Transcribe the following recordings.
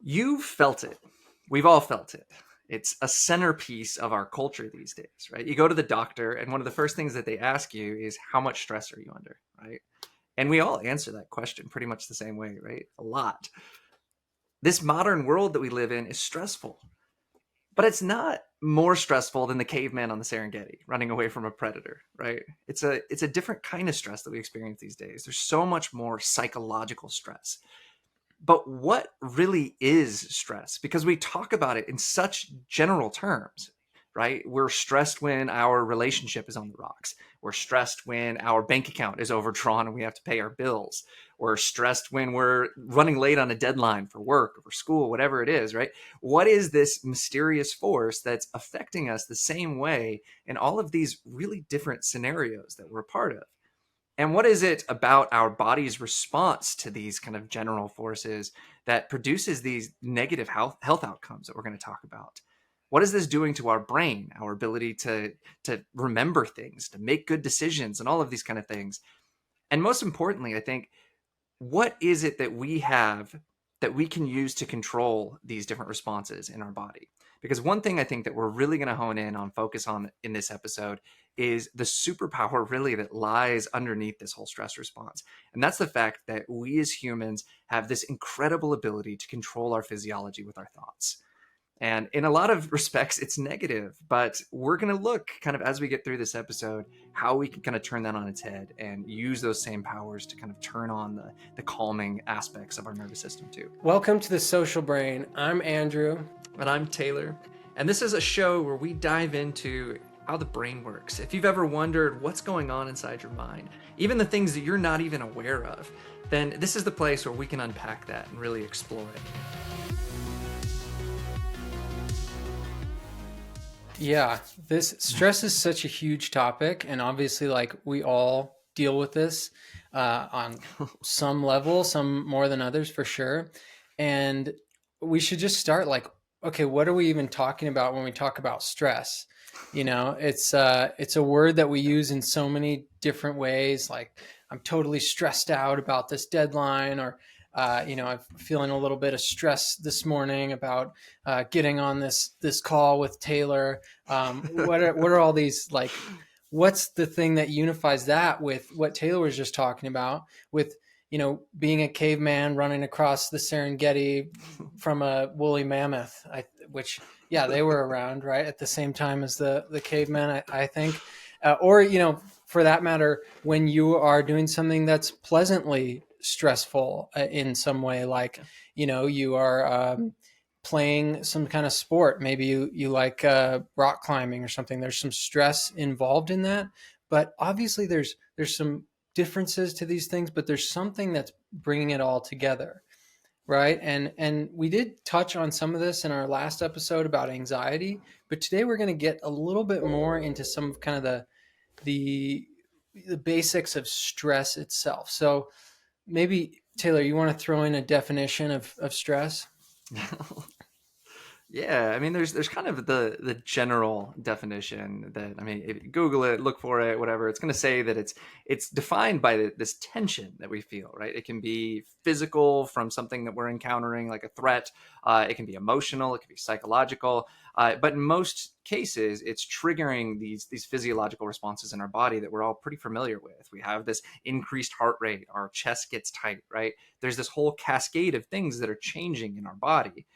You've felt it. We've all felt it. It's a centerpiece of our culture these days, right? You go to the doctor, and one of the first things that they ask you is, how much stress are you under, right? And we all answer that question pretty much the same way, right? A lot. This modern world that we live in is stressful, but it's not more stressful than the caveman on the Serengeti running away from a predator, right? It's a different kind of stress that we experience these days. There's so much more psychological stress. But what really is stress? Because we talk about it in such general terms, right? We're stressed when our relationship is on the rocks. We're stressed when our bank account is overdrawn and we have to pay our bills. We're stressed when we're running late on a deadline for work or for school, whatever it is, right? What is this mysterious force that's affecting us the same way in all of these really different scenarios that we're a part of? And what is it about our body's response to these kind of general forces that produces these negative health outcomes that we're going to talk about? What is this doing to our brain, our ability to remember things, to make good decisions, and all of these kind of things? And most importantly, I think, what is it that we have that we can use to control these different responses in our body? Because one thing I think that we're really going to hone in on, focus on in this episode, is the superpower really that lies underneath this whole stress response. And that's the fact that we as humans have this incredible ability to control our physiology with our thoughts. And in a lot of respects, it's negative, but we're going to look kind of as we get through this episode, how we can kind of turn that on its head and use those same powers to kind of turn on the calming aspects of our nervous system too. Welcome to the Social Brain. I'm Andrew. And I'm Taylor. And this is a show where we dive into how the brain works. If you've ever wondered what's going on inside your mind, even the things that you're not even aware of, then this is the place where we can unpack that and really explore it. Yeah, this stress is such a huge topic, and obviously, like, we all deal with this on some level, some more than others for sure. And we should just start like, okay, what are we even talking about when we talk about stress? You know, it's a word that we use in so many different ways. Like, I'm totally stressed out about this deadline, or I'm feeling a little bit of stress this morning about getting on this call with Taylor. What are all these, like, what's the thing that unifies that with what Taylor was just talking about with, being a caveman running across the Serengeti from a woolly mammoth, which, yeah, they were around, right, at the same time as the caveman, I think. Or, for that matter, when you are doing something that's pleasantly stressful in some way, like, you are playing some kind of sport. Maybe you like rock climbing or something. There's some stress involved in that, but obviously there's some differences to these things, but there's something that's bringing it all together, right? And we did touch on some of this in our last episode about anxiety, but today we're going to get a little bit more into some of kind of the basics of stress itself. So maybe, Taylor, you want to throw in a definition of stress? Yeah, I mean, there's kind of the general definition that, I mean, if you Google it, look for it, whatever, it's going to say that it's defined by this tension that we feel, right? It can be physical from something that we're encountering, like a threat. It can be emotional. It can be psychological. But in most cases, it's triggering these physiological responses in our body that we're all pretty familiar with. We have this increased heart rate. Our chest gets tight, right? There's this whole cascade of things that are changing in our body.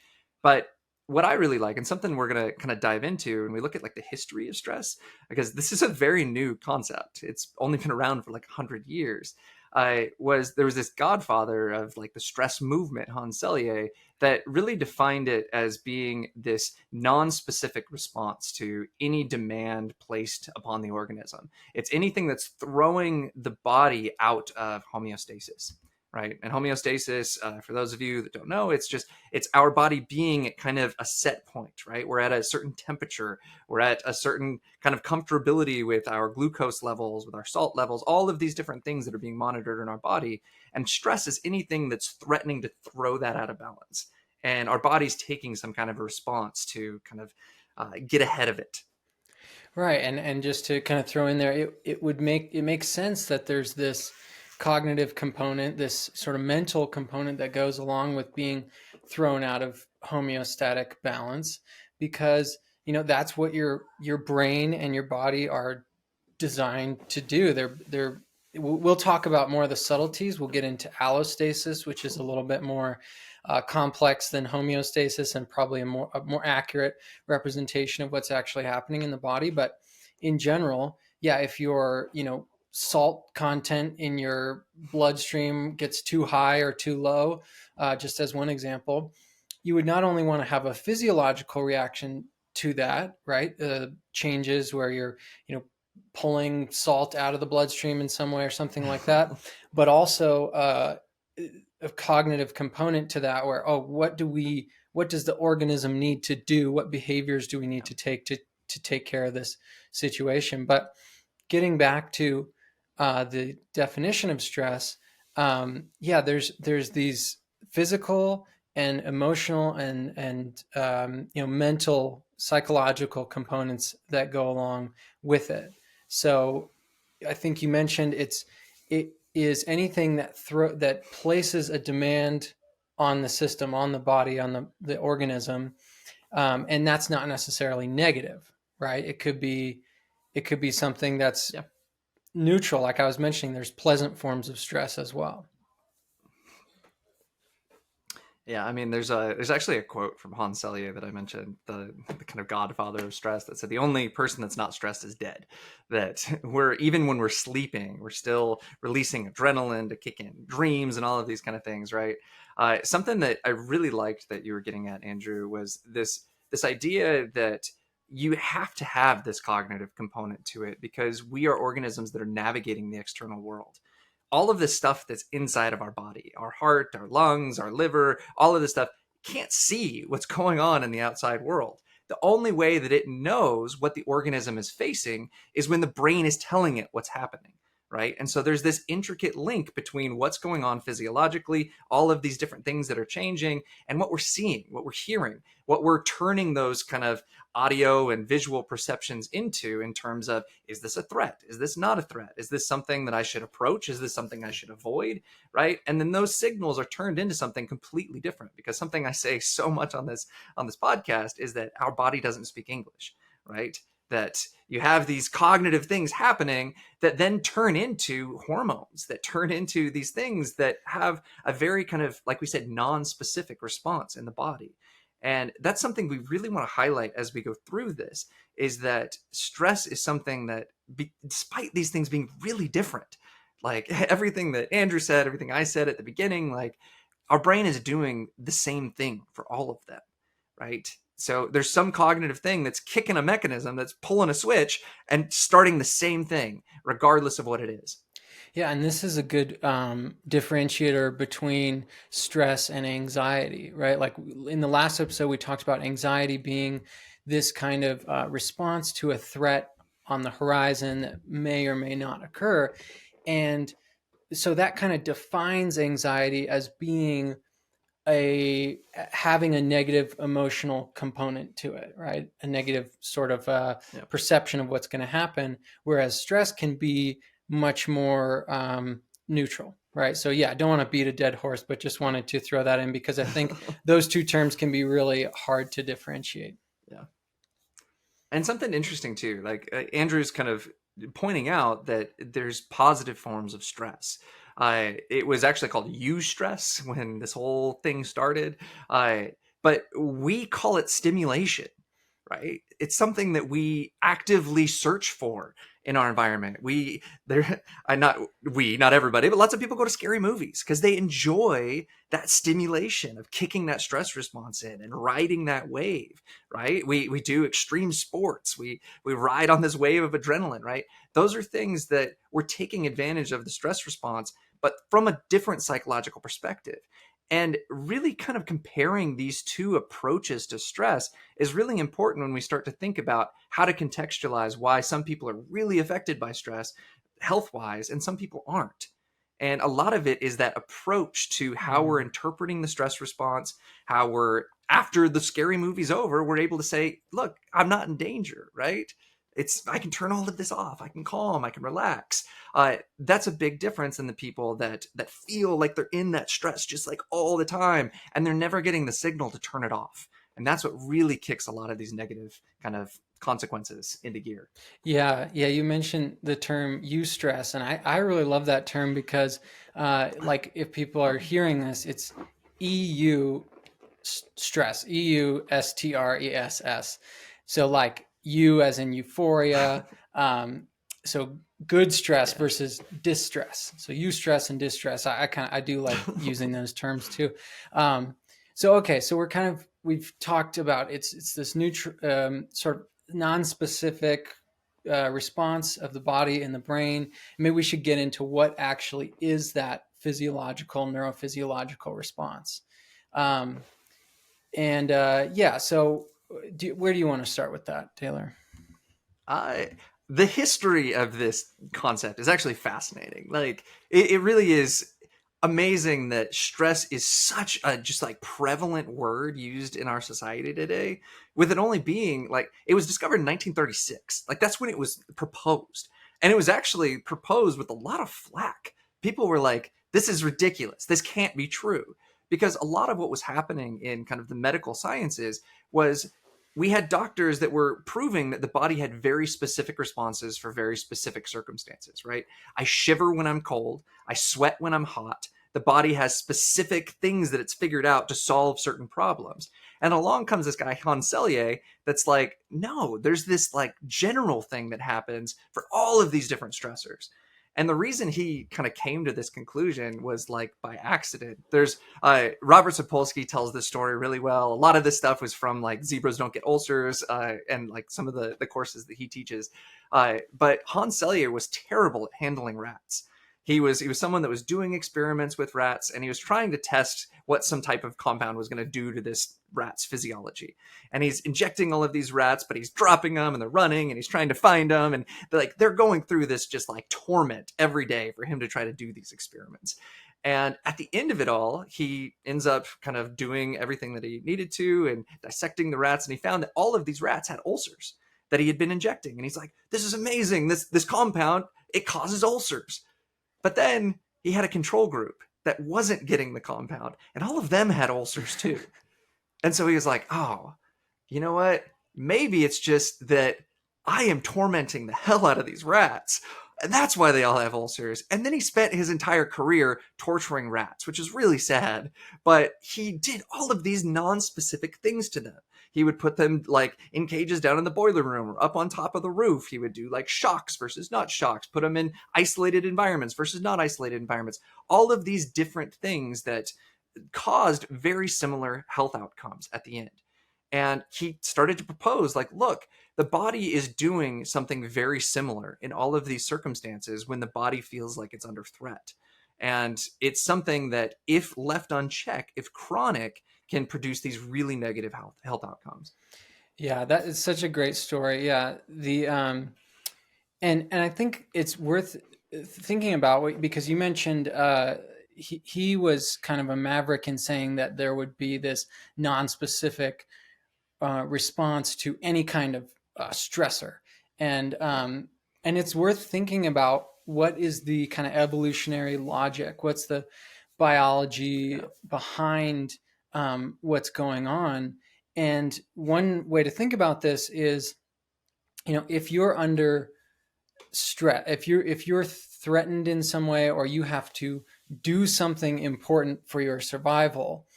But what I really like, and something we're going to kind of dive into, and we look at like the history of stress, because this is a very new concept. It's only been around for like 100 years. There was this godfather of like the stress movement, Hans Selye, that really defined it as being this non-specific response to any demand placed upon the organism. It's anything that's throwing the body out of homeostasis. Right. And homeostasis, for those of you that don't know, it's our body being at kind of a set point, right? We're at a certain temperature. We're at a certain kind of comfortability with our glucose levels, with our salt levels, all of these different things that are being monitored in our body. And stress is anything that's threatening to throw that out of balance. And our body's taking some kind of a response to kind of get ahead of it. Right. And just to kind of throw in there, it makes sense that there's this cognitive component, this sort of mental component that goes along with being thrown out of homeostatic balance, because that's what your brain and your body are designed to do. They're we'll talk about more of the subtleties. We'll get into allostasis, which is a little bit more complex than homeostasis and probably a more accurate representation of what's actually happening in the body. But in general, yeah, if your salt content in your bloodstream gets too high or too low, just as one example, you would not only want to have a physiological reaction to that, right? Changes where you're, pulling salt out of the bloodstream in some way or something like that, but also a cognitive component to that where, what does the organism need to do? What behaviors do we need to take to take care of this situation? But getting back to the definition of stress, there's these physical and emotional and mental, psychological components that go along with it. So I think you mentioned it is anything that places a demand on the system, on the body, on the organism, and that's not necessarily negative, right? It could be something that's neutral. Like I was mentioning, there's pleasant forms of stress as well. Yeah, I mean, there's actually a quote from Hans Selye that I mentioned, the kind of godfather of stress, that said the only person that's not stressed is dead. That even when we're sleeping, we're still releasing adrenaline to kick in dreams and all of these kind of things, right? Something that I really liked that you were getting at, Andrew, was this idea that you have to have this cognitive component to it because we are organisms that are navigating the external world. All of this stuff that's inside of our body, our heart, our lungs, our liver, all of this stuff can't see what's going on in the outside world. The only way that it knows what the organism is facing is when the brain is telling it what's happening, right? And so there's this intricate link between what's going on physiologically, all of these different things that are changing, and what we're seeing, what we're hearing, what we're turning those kind of audio and visual perceptions into, in terms of, is this a threat? Is this not a threat? Is this something that I should approach? Is this something I should avoid? Right? And then those signals are turned into something completely different, because something I say so much on this podcast is that our body doesn't speak English, right? That you have these cognitive things happening that then turn into hormones, that turn into these things that have a very kind of, like we said, non-specific response in the body. And that's something we really want to highlight as we go through this, is that stress is something that, despite these things being really different, like everything that Andrew said, everything I said at the beginning, like our brain is doing the same thing for all of them, right? So there's some cognitive thing that's kicking a mechanism, that's pulling a switch and starting the same thing, regardless of what it is. Yeah, and this is a good differentiator between stress and anxiety, right? Like in the last episode, we talked about anxiety being this kind of response to a threat on the horizon that may or may not occur. And so that kind of defines anxiety as being having a negative emotional component to it, right? A negative sort of perception of what's going to happen, whereas stress can be much more neutral, right? So yeah, I don't want to beat a dead horse, but just wanted to throw that in because I think those two terms can be really hard to differentiate. Yeah. And something interesting too, like Andrew's kind of pointing out that there's positive forms of stress. It was actually called eustress when this whole thing started, but we call it stimulation, right? It's something that we actively search for in our environment. Not everybody, but lots of people go to scary movies because they enjoy that stimulation of kicking that stress response in and riding that wave, right? We do extreme sports. We ride on this wave of adrenaline, right? Those are things that we're taking advantage of the stress response, but from a different psychological perspective. And really kind of comparing these two approaches to stress is really important when we start to think about how to contextualize why some people are really affected by stress health-wise and some people aren't. And a lot of it is that approach to how we're interpreting the stress response, how we're, after the scary movie's over, we're able to say, look, I'm not in danger, right? I can turn all of this off. I can calm. I can relax. That's a big difference in the people that feel like they're in that stress just like all the time, and they're never getting the signal to turn it off. And that's what really kicks a lot of these negative kind of consequences into gear. Yeah, yeah. You mentioned the term eustress, and I really love that term because, like, if people are hearing this, it's EU stress, EUSTRESS. So, like, you as in euphoria. So, good stress Yeah. versus distress. So, eustress and distress. I do like using those terms too. Um, so, okay, so we've talked about it's this new sort of non-specific response of the body and the brain. Maybe we should get into what actually is that physiological, neurophysiological response. Um, and yeah, so where do you want to start with that, Taylor? I The history of this concept is actually fascinating. Like it really is amazing that stress is such a just like prevalent word used in our society today, with it only being like it was discovered in 1936. Like that's when it was proposed. And it was actually proposed with a lot of flack. People were like, this is ridiculous. This can't be true. Because a lot of what was happening in kind of the medical sciences was we had doctors that were proving that the body had very specific responses for very specific circumstances, right? I shiver when I'm cold. I sweat when I'm hot. The body has specific things that it's figured out to solve certain problems. And along comes this guy, Hans Selye, that's like, no, there's this like general thing that happens for all of these different stressors. And the reason he kind of came to this conclusion was like by accident. There's Robert Sapolsky tells this story really well. A lot of this stuff was from like Zebras Don't Get Ulcers and like some of the courses that he teaches. But Hans Selye was terrible at handling rats. He was someone that was doing experiments with rats, and he was trying to test what some type of compound was going to do to this rat's physiology. And he's injecting all of these rats, but he's dropping them, and they're running, and he's trying to find them, and they're going through this just like torment every day for him to try to do these experiments. And at the end of it all, he ends up kind of doing everything that he needed to and dissecting the rats, and he found that all of these rats had ulcers that he had been injecting. And he's like, this is amazing. This compound, it causes ulcers. But then he had a control group that wasn't getting the compound, and all of them had ulcers too. And so he was like, oh, you know what? Maybe it's just that I am tormenting the hell out of these rats. And that's why they all have ulcers. And then he spent his entire career torturing rats, which is really sad. But he did all of these non-specific things to them. He would put them like in cages down in the boiler room or up on top of the roof. He would do like shocks versus not shocks, put them in isolated environments versus not isolated environments. All of these different things that caused very similar health outcomes at the end. And he started to propose, like, look, the body is doing something very similar in all of these circumstances when the body feels like it's under threat. And it's something that, if left unchecked, if chronic, can produce these really negative health outcomes. Yeah, that is such a great story. Yeah, the and I think it's worth thinking about because you mentioned he was kind of a maverick in saying that there would be this non-specific response to any kind of stressor, and it's worth thinking about what is the kind of evolutionary logic, what's the biology behind what's going on. And one way to think about this is, if you're under stress, if you're threatened in some way, or you have to do something important for your survival,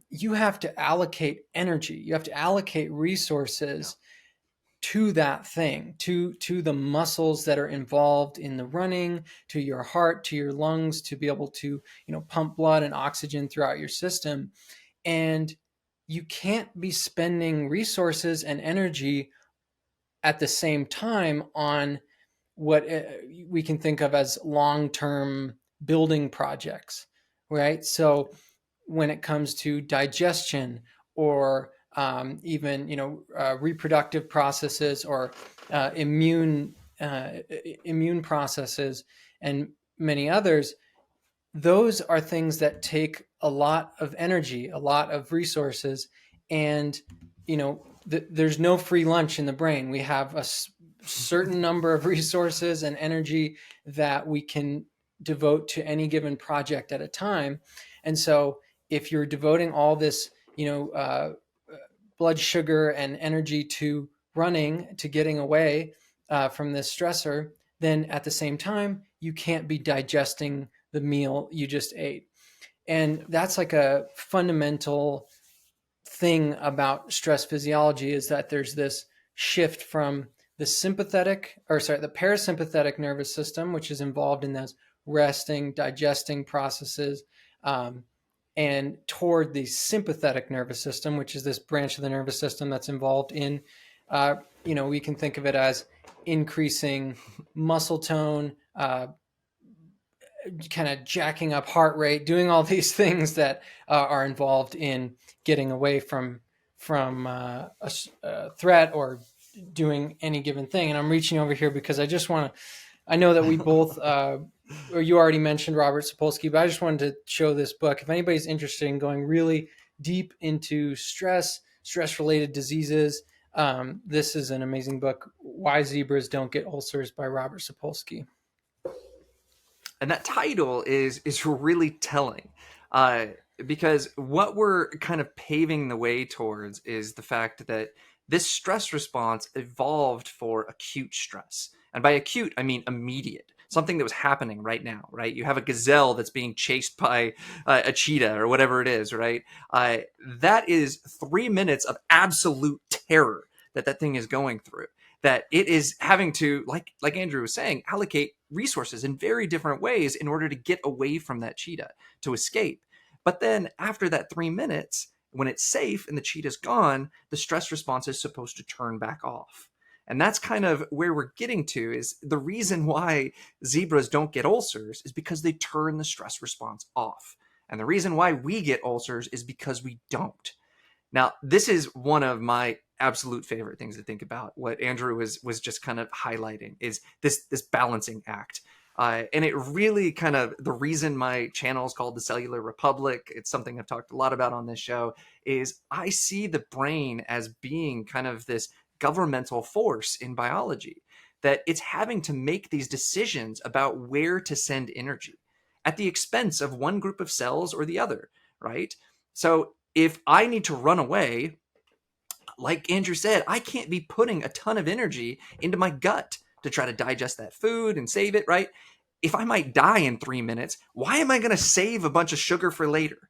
you have to allocate energy, you have to allocate resources to that thing, to the muscles that are involved in the running, to your heart, to your lungs, to be able to pump blood and oxygen throughout your system. And you can't be spending resources and energy at the same time on what we can think of as long-term building projects, right? So when it comes to digestion, or even reproductive processes, or immune processes, and many others, those are things that take a lot of energy, a lot of resources. And there's no free lunch in the brain. We have a certain number of resources and energy that we can devote to any given project at a time. And so if you're devoting all this, blood sugar and energy to running, to getting away from this stressor, then at the same time, you can't be digesting the meal you just ate. And that's like a fundamental thing about stress physiology, is that there's this shift from the parasympathetic nervous system, which is involved in those resting, digesting processes, and toward the sympathetic nervous system, which is this branch of the nervous system that's involved in, we can think of it as increasing muscle tone, kind of jacking up heart rate, doing all these things that are involved in getting away from a threat or doing any given thing. And I'm reaching over here because I know that we both, or you already mentioned Robert Sapolsky, but I just wanted to show this book. If anybody's interested in going really deep into stress-related diseases, this is an amazing book, Why Zebras Don't Get Ulcers by Robert Sapolsky. And that title is really telling, because what we're kind of paving the way towards is the fact that this stress response evolved for acute stress. And by acute, I mean immediate, something that was happening right now, right? You have a gazelle that's being chased by a cheetah or whatever it is, right? That is 3 minutes of absolute terror that thing is going through, that it is having to, like Andrew was saying, allocate resources in very different ways in order to get away from that cheetah, to escape. But then after that 3 minutes, when it's safe and the cheetah's gone, the stress response is supposed to turn back off. And that's kind of where we're getting to, is the reason why zebras don't get ulcers is because they turn the stress response off. And the reason why we get ulcers is because we don't. Now, this is one of my absolute favorite things to think about. What Andrew was just kind of highlighting is this balancing act. And it really kind of, the reason my channel is called The Cellular Republic, it's something I've talked a lot about on this show, is I see the brain as being kind of this governmental force in biology, that it's having to make these decisions about where to send energy at the expense of one group of cells or the other, right? So if I need to run away, like Andrew said, I can't be putting a ton of energy into my gut to try to digest that food and save it, right? If I might die in 3 minutes, why am I going to save a bunch of sugar for later,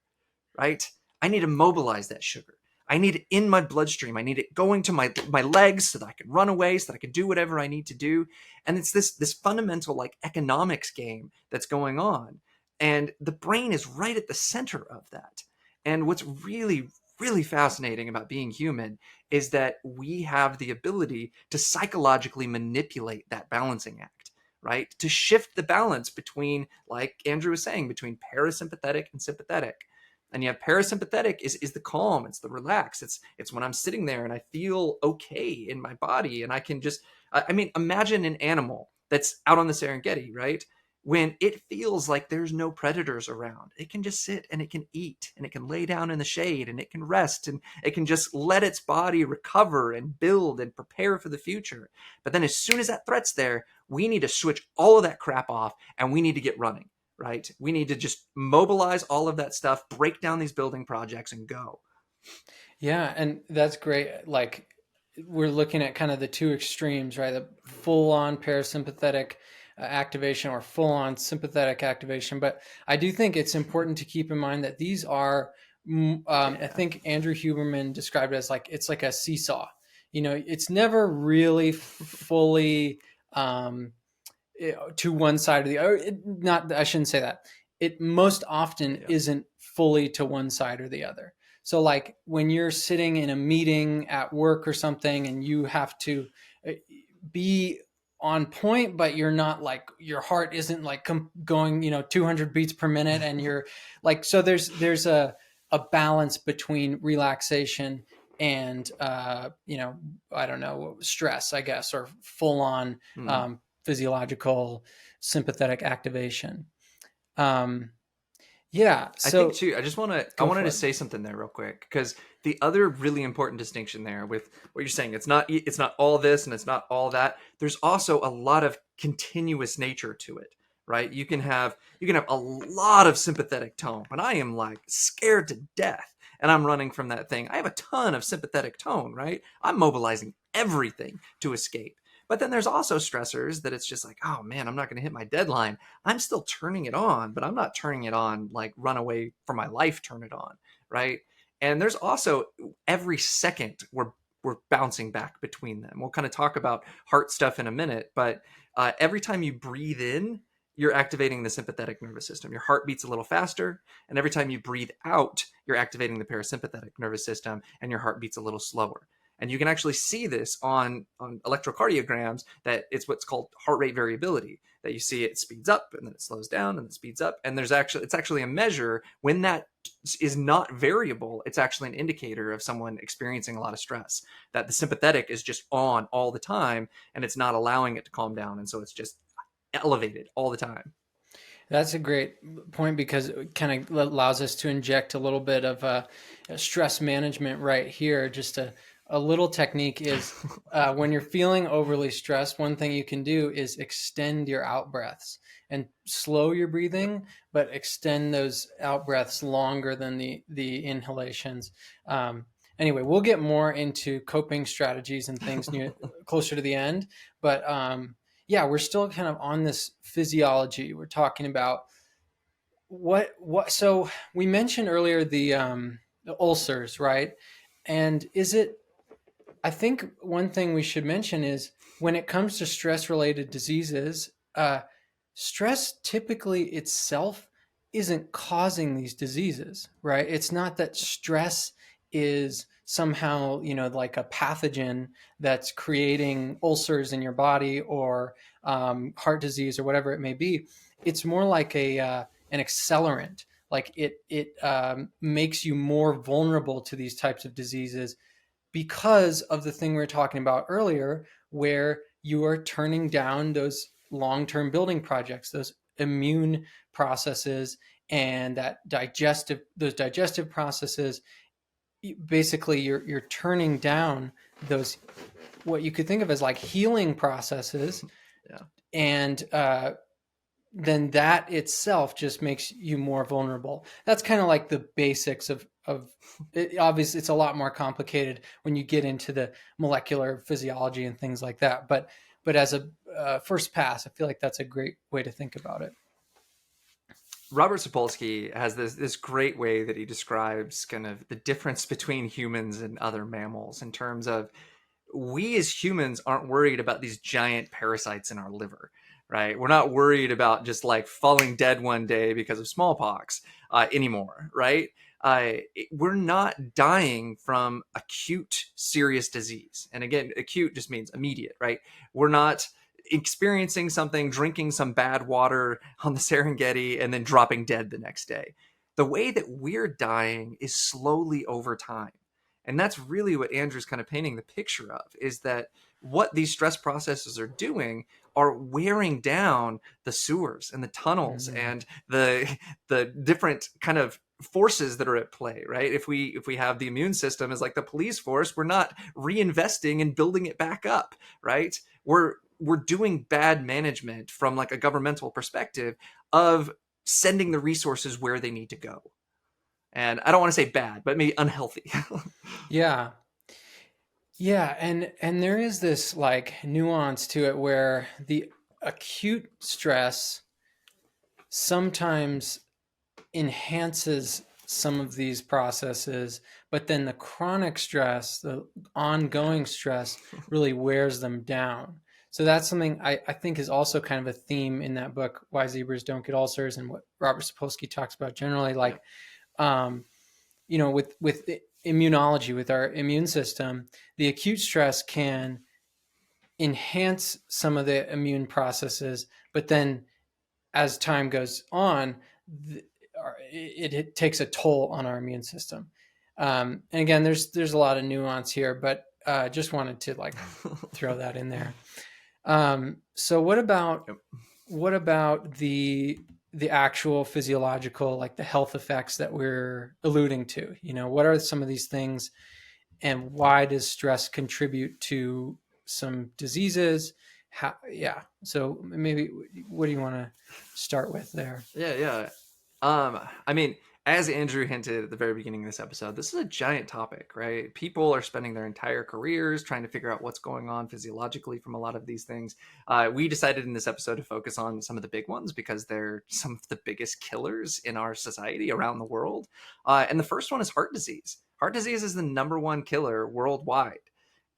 right? I need to mobilize that sugar. I need it in my bloodstream. I need it going to my legs so that I can run away, so that I can do whatever I need to do. And it's this fundamental like economics game that's going on. And the brain is right at the center of that. And what's really, really fascinating about being human is that we have the ability to psychologically manipulate that balancing act, right? To shift the balance between, like Andrew was saying, between parasympathetic and sympathetic. And you have parasympathetic is the calm, it's the relax, it's when I'm sitting there and I feel okay in my body, and I can just, I mean, imagine an animal that's out on the Serengeti, right? When it feels like there's no predators around, it can just sit and it can eat and it can lay down in the shade and it can rest and it can just let its body recover and build and prepare for the future. But then as soon as that threat's there, we need to switch all of that crap off and we need to get running, right? We need to just mobilize all of that stuff, break down these building projects and go. Yeah, and that's great. Like, we're looking at kind of the two extremes, right? The full on parasympathetic activation or full on sympathetic activation. But I do think it's important to keep in mind that these are, I think Andrew Huberman described it as like, it's like a seesaw. It's never really fully to one side or the other. Not, I shouldn't say that. It most often isn't fully to one side or the other. So like when you're sitting in a meeting at work or something and you have to be on point, but you're not, like, your heart isn't like going, 200 beats per minute. And you're like, so there's a balance between relaxation and, I don't know, stress, I guess, or full on physiological sympathetic activation. Yeah. I think So too. I go wanted for to it. say something there real quick because the other really important distinction there with what you're saying, it's not all this and it's not all that. There's also a lot of continuous nature to it, right? You can have a lot of sympathetic tone. When I am like scared to death and I'm running from that thing, I have a ton of sympathetic tone, right? I'm mobilizing everything to escape. But then there's also stressors that it's just like, oh man, I'm not going to hit my deadline. I'm still turning it on, but I'm not turning it on like run away for my life, turn it on, right? And there's also every second we're bouncing back between them. We'll kind of talk about heart stuff in a minute, but every time you breathe in, you're activating the sympathetic nervous system. Your heart beats a little faster, and every time you breathe out, you're activating the parasympathetic nervous system, and your heart beats a little slower. And you can actually see this on electrocardiograms that it's what's called heart rate variability, that you see it speeds up and then it slows down and it speeds up. And it's actually a measure when that is not variable. It's actually an indicator of someone experiencing a lot of stress, that the sympathetic is just on all the time and it's not allowing it to calm down. And so it's just elevated all the time. That's a great point because it kind of allows us to inject a little bit of stress management right here. Just a little technique is when you're feeling overly stressed, one thing you can do is extend your out breaths and slow your breathing, but extend those out breaths longer than the inhalations. Anyway, we'll get more into coping strategies and things closer to the end, but yeah, we're still kind of on this physiology. We're talking about so we mentioned earlier the ulcers, right? And I think one thing we should mention is when it comes to stress related diseases, stress typically itself isn't causing these diseases, right? It's not that stress is somehow, like a pathogen that's creating ulcers in your body or heart disease or whatever it may be. It's more like an accelerant. Like it makes you more vulnerable to these types of diseases because of the thing we were talking about earlier, where you are turning down those long-term building projects, those immune processes, and those digestive processes. Basically, you're turning down those what you could think of as like healing processes, Yeah. and then that itself just makes you more vulnerable. That's kind of like the basics of it. Obviously, it's a lot more complicated when you get into the molecular physiology and things like that. But as a first pass, I feel like that's a great way to think about it. Robert Sapolsky has this great way that he describes kind of the difference between humans and other mammals in terms of we as humans aren't worried about these giant parasites in our liver, right? We're not worried about just like falling dead one day because of smallpox anymore, right? We're not dying from acute serious disease. And again, acute just means immediate, right? We're not experiencing something, drinking some bad water on the Serengeti, and then dropping dead the next day. The way that we're dying is slowly over time. And that's really what Andrew's kind of painting the picture of, is that what these stress processes are doing are wearing down the sewers and the tunnels Mm-hmm. and the different kind of forces that are at play, right? If we have the immune system as like the police force, we're not reinvesting and building it back up, right? We're doing bad management from like a governmental perspective of sending the resources where they need to go. And I don't want to say bad, but maybe unhealthy. Yeah. Yeah, and there is this like nuance to it where the acute stress sometimes enhances some of these processes, but then the chronic stress, the ongoing stress, really wears them down. So that's something I think is also kind of a theme in that book, Why Zebras Don't Get Ulcers, and what Robert Sapolsky talks about generally. Like, um, with immunology, with our immune system, the acute stress can enhance some of the immune processes, but then as time goes on, it takes a toll on our immune system. And again, there's a lot of nuance here, but just wanted to like throw that in there. So what about Yep. what about the actual physiological, like the health effects that we're alluding to. What are some of these things, and why does stress contribute to some diseases? Yeah. So maybe, what do you want to start with there? Yeah, yeah. I mean, as Andrew hinted at the very beginning of this episode, this is a giant topic, right? People are spending their entire careers trying to figure out what's going on physiologically from a lot of these things. We decided in this episode to focus on some of the big ones because they're some of the biggest killers in our society around the world. And the first one is heart disease. Heart disease is the number one killer worldwide.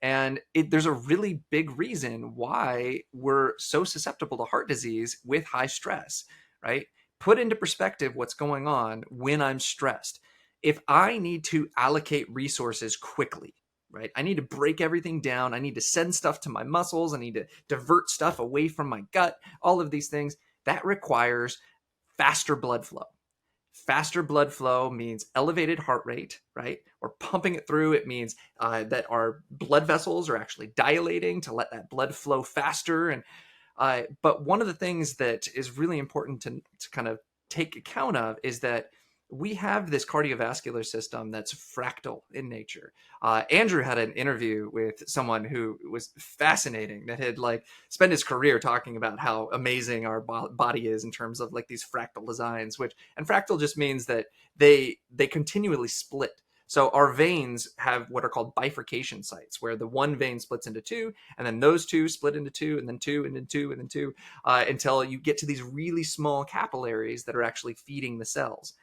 And there's a really big reason why we're so susceptible to heart disease with high stress, right? Put into perspective what's going on when I'm stressed. If I need to allocate resources quickly, right? I need to break everything down. I need to send stuff to my muscles. I need to divert stuff away from my gut. All of these things that requires faster blood flow. Faster blood flow means elevated heart rate, right? We're pumping it through. It means that our blood vessels are actually dilating to let that blood flow faster. And but one of the things that is really important to kind of take account of is that we have this cardiovascular system that's fractal in nature. Andrew had an interview with someone who was fascinating, that had like spent his career talking about how amazing our body is in terms of like these fractal designs, which, and fractal just means that they continually split. So our veins have what are called bifurcation sites, where the one vein splits into two, and then those two split into two, and then two, and then two, and then two, until you get to these really small capillaries that are actually feeding the cells.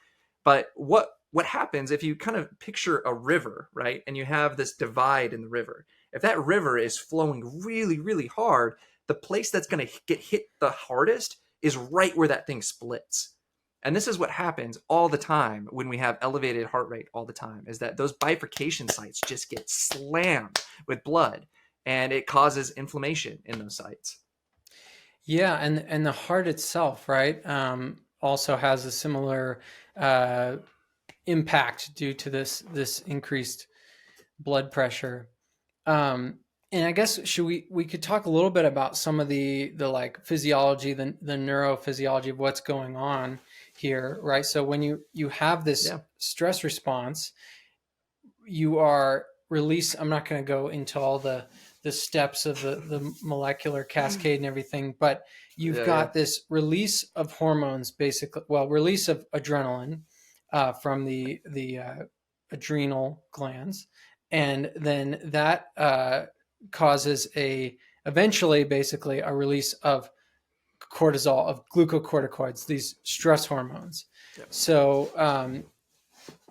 But what happens if you kind of picture a river, right? And you have this divide in the river. If that river is flowing really, really hard, the place that's going to get hit the hardest is right where that thing splits. And this is what happens all the time when we have elevated heart rate all the time, is that those bifurcation sites just get slammed with blood, and it causes inflammation in those sites. Yeah, and the heart itself, right, also has a similar uh, impact due to this increased blood pressure. And I guess, should we could talk a little bit about some of the like physiology, the neurophysiology of what's going on here, right? So when you have this Yeah. stress response, you are release. I'm not going to go into all the steps of the molecular cascade and everything, but you've Yeah, yeah. got this release of hormones, basically, well, release of adrenaline from the adrenal glands, and then that causes eventually basically a release of cortisol, of glucocorticoids, these stress hormones. Yeah. So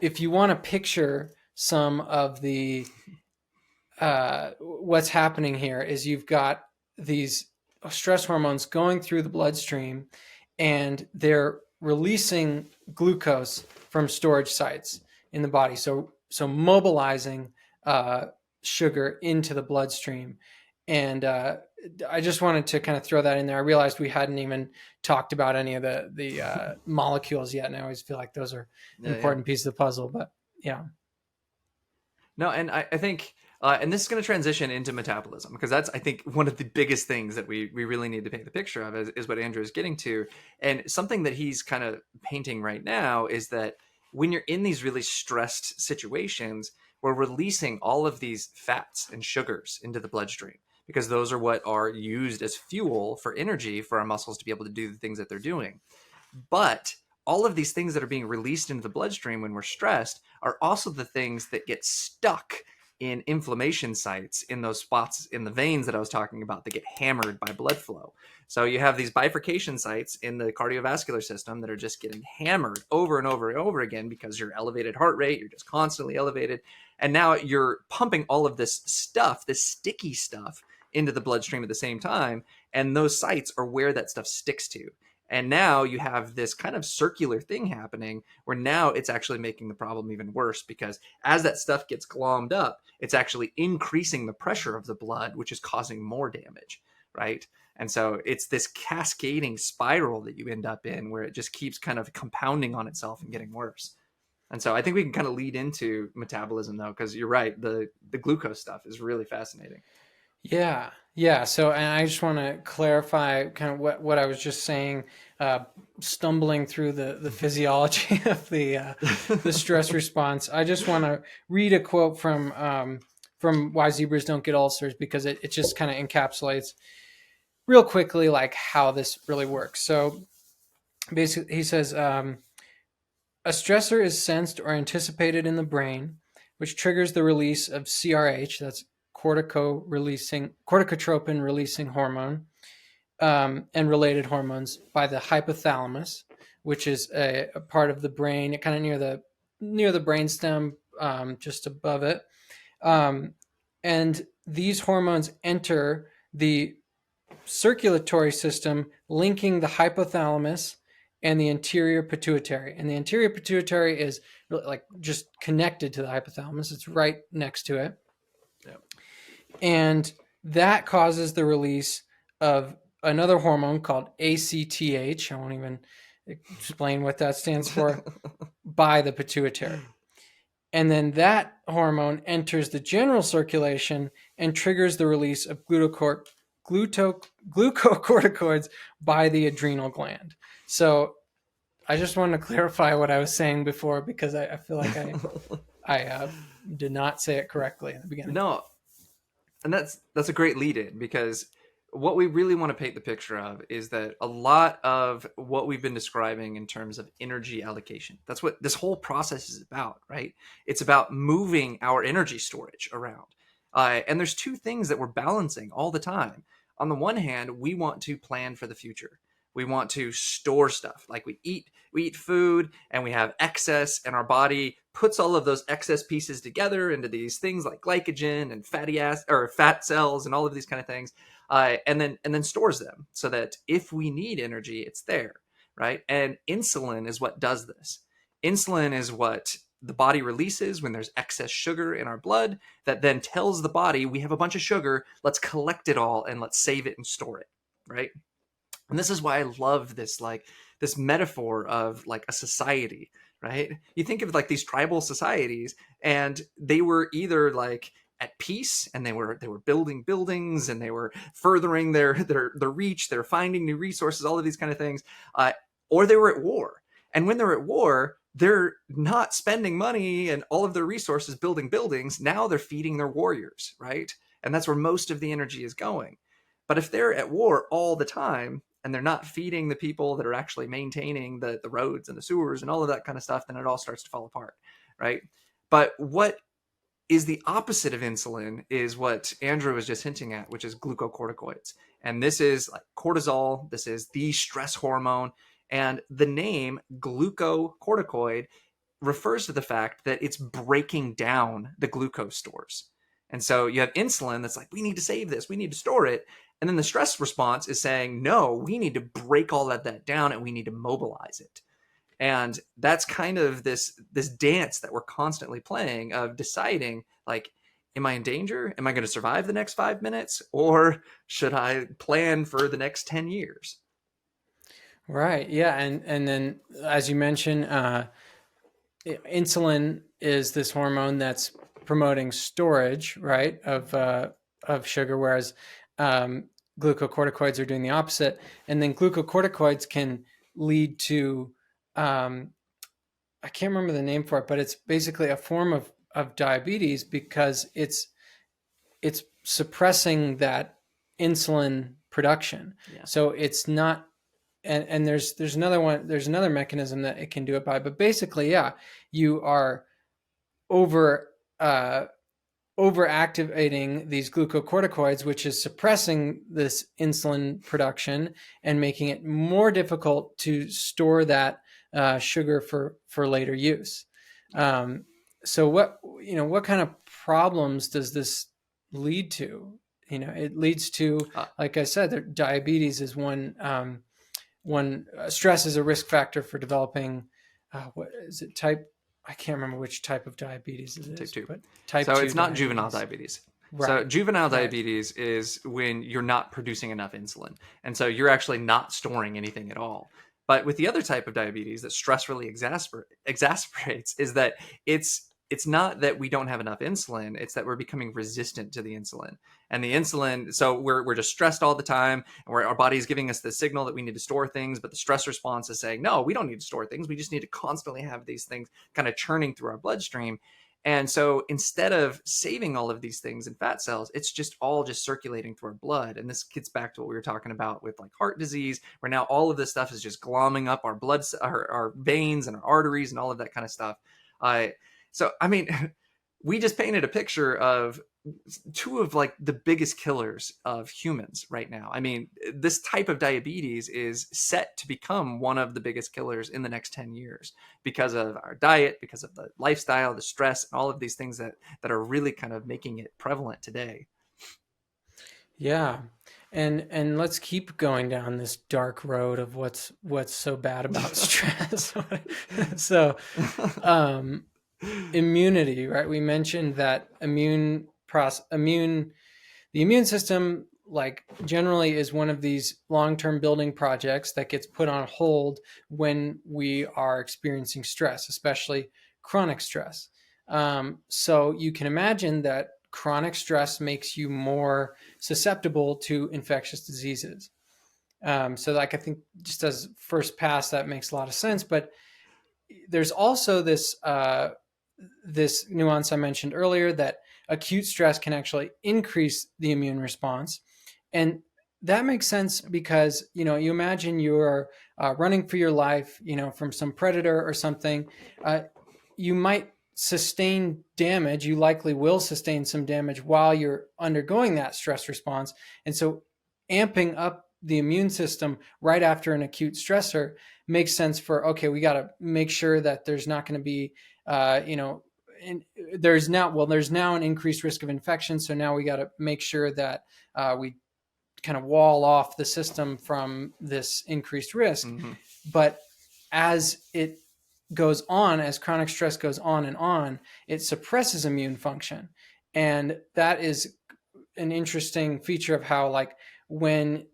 if you want to picture some of the what's happening here, is you've got these stress hormones going through the bloodstream, and they're releasing glucose from storage sites in the body. So mobilizing sugar into the bloodstream. And I just wanted to kind of throw that in there. I realized we hadn't even talked about any of the molecules yet, and I always feel like those are an Yeah, yeah. important piece of the puzzle. But yeah. No, and I think, and this is going to transition into metabolism, because that's, I think, one of the biggest things that we really need to paint the picture of is what Andrew is getting to. And something that he's kind of painting right now is that when you're in these really stressed situations, we're releasing all of these fats and sugars into the bloodstream, because those are what are used as fuel for energy for our muscles to be able to do the things that they're doing. But all of these things that are being released into the bloodstream when we're stressed are also the things that get stuck in inflammation sites in those spots in the veins that I was talking about that get hammered by blood flow. So you have these bifurcation sites in the cardiovascular system that are just getting hammered over and over and over again because your elevated heart rate, you're just constantly elevated. And now you're pumping all of this stuff, this sticky stuff, into the bloodstream at the same time. And those sites are where that stuff sticks to. And now you have this kind of circular thing happening where now it's actually making the problem even worse, because as that stuff gets glommed up, it's actually increasing the pressure of the blood, which is causing more damage, right? And so it's this cascading spiral that you end up in, where it just keeps kind of compounding on itself and getting worse. And so I think we can kind of lead into metabolism, though, because you're right, the glucose stuff is really fascinating. Yeah, yeah. So, and I just want to clarify kind of what I was just saying, uh, stumbling through the physiology of the stress response. I just want to read a quote from Why Zebras Don't Get Ulcers, because it just kind of encapsulates real quickly like how this really works. So basically, he says, a stressor is sensed or anticipated in the brain, which triggers the release of CRH, that's corticotropin releasing hormone, and related hormones by the hypothalamus, which is a part of the brain, kind of near the brainstem, just above it. And these hormones enter the circulatory system, linking the hypothalamus and the anterior pituitary. And the anterior pituitary is really like just connected to the hypothalamus. It's right next to it. Yep. And that causes the release of another hormone called ACTH. I won't even explain what that stands for, by the pituitary. And then that hormone enters the general circulation and triggers the release of glucocorticoids by the adrenal gland. So I just wanted to clarify what I was saying before, because I feel like I did not say it correctly at the beginning. No, and that's a great lead in, because what we really want to paint the picture of is that a lot of what we've been describing in terms of energy allocation, that's what this whole process is about, right? It's about moving our energy storage around. And there's two things that we're balancing all the time. On the one hand, we want to plan for the future. We want to store stuff. Like we eat food and we have excess, and our body puts all of those excess pieces together into these things like glycogen and fat cells and all of these kind of things, and then stores them so that if we need energy, it's there, right? And insulin is what does this. Insulin is what the body releases when there's excess sugar in our blood, that then tells the body we have a bunch of sugar, let's collect it all and let's save it and store it, right? And this is why I love this metaphor of like a society, right? You think of like these tribal societies, and they were either like at peace, and they were building buildings, and they were furthering their reach, they're finding new resources, all of these kind of things, or they were at war. And when they're at war, they're not spending money and all of their resources building buildings. Now they're feeding their warriors, right? And that's where most of the energy is going. But if they're at war all the time and they're not feeding the people that are actually maintaining the roads and the sewers and all of that kind of stuff, then it all starts to fall apart, right? But what is the opposite of insulin is what Andrew was just hinting at, which is glucocorticoids. And this is like cortisol. This is the stress hormone. And the name glucocorticoid refers to the fact that it's breaking down the glucose stores. And so you have insulin that's like, we need to save this, we need to store it. And then the stress response is saying, no, we need to break all of that down and we need to mobilize it. And that's kind of this dance that we're constantly playing of deciding, like, am I in danger? Am I going to survive the next 5 minutes? Or should I plan for the next 10 years? Right. Yeah. And then, as you mentioned, insulin is this hormone that's promoting storage, right, of sugar, whereas glucocorticoids are doing the opposite. And then glucocorticoids can lead to I can't remember the name for it, but it's basically a form of diabetes, because it's suppressing that insulin production. Yeah. So it's not, and there's another mechanism that it can do it by, but basically, yeah, you are over overactivating these glucocorticoids, which is suppressing this insulin production and making it more difficult to store that sugar for later use. So what kind of problems does this lead to? It leads to, like I said, diabetes is one. Stress is a risk factor for developing, what is it, type? I can't remember which type of diabetes it is. Type 2. But type so 2 it's not diabetes. juvenile diabetes. Right. So juvenile Right. diabetes is when you're not producing enough insulin. And so you're actually not storing anything at all. But with the other type of diabetes that stress really exacerbates is that it's it's not that we don't have enough insulin, it's that we're becoming resistant to the insulin. And the insulin, so we're just stressed all the time, and our body is giving us the signal that we need to store things, but the stress response is saying, no, we don't need to store things, we just need to constantly have these things kind of churning through our bloodstream. And so instead of saving all of these things in fat cells, it's just all just circulating through our blood. And this gets back to what we were talking about with like heart disease, where now all of this stuff is just glomming up our blood, our veins and our arteries and all of that kind of stuff. So, I mean, we just painted a picture of two of like the biggest killers of humans right now. I mean, this type of diabetes is set to become one of the biggest killers in the next 10 years because of our diet, because of the lifestyle, the stress, and all of these things that are really kind of making it prevalent today. Yeah. And let's keep going down this dark road of what's so bad about stress. So, immunity, right? We mentioned that the immune system, like, generally is one of these long-term building projects that gets put on hold when we are experiencing stress, especially chronic stress. So you can imagine that chronic stress makes you more susceptible to infectious diseases. So like, I think just as first pass, that makes a lot of sense, but there's also this nuance I mentioned earlier, that acute stress can actually increase the immune response. And that makes sense because, you imagine you're running for your life, from some predator or something. You might sustain damage. You likely will sustain some damage while you're undergoing that stress response. And so amping up the immune system right after an acute stressor makes sense for, okay, we got to make sure that there's not going to be, there's now an increased risk of infection. So now we got to make sure that we kind of wall off the system from this increased risk. Mm-hmm. But as it goes on, as chronic stress goes on and on, it suppresses immune function. And that is an interesting feature of how, like, when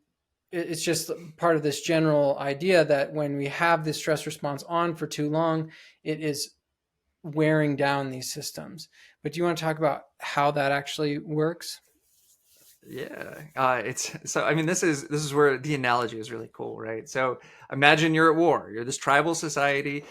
it's just part of this general idea that when we have this stress response on for too long, it is wearing down these systems. But do you want to talk about how that actually works? Yeah, it's so. I mean, this is where the analogy is really cool, right? So imagine you're at war. You're this tribal society.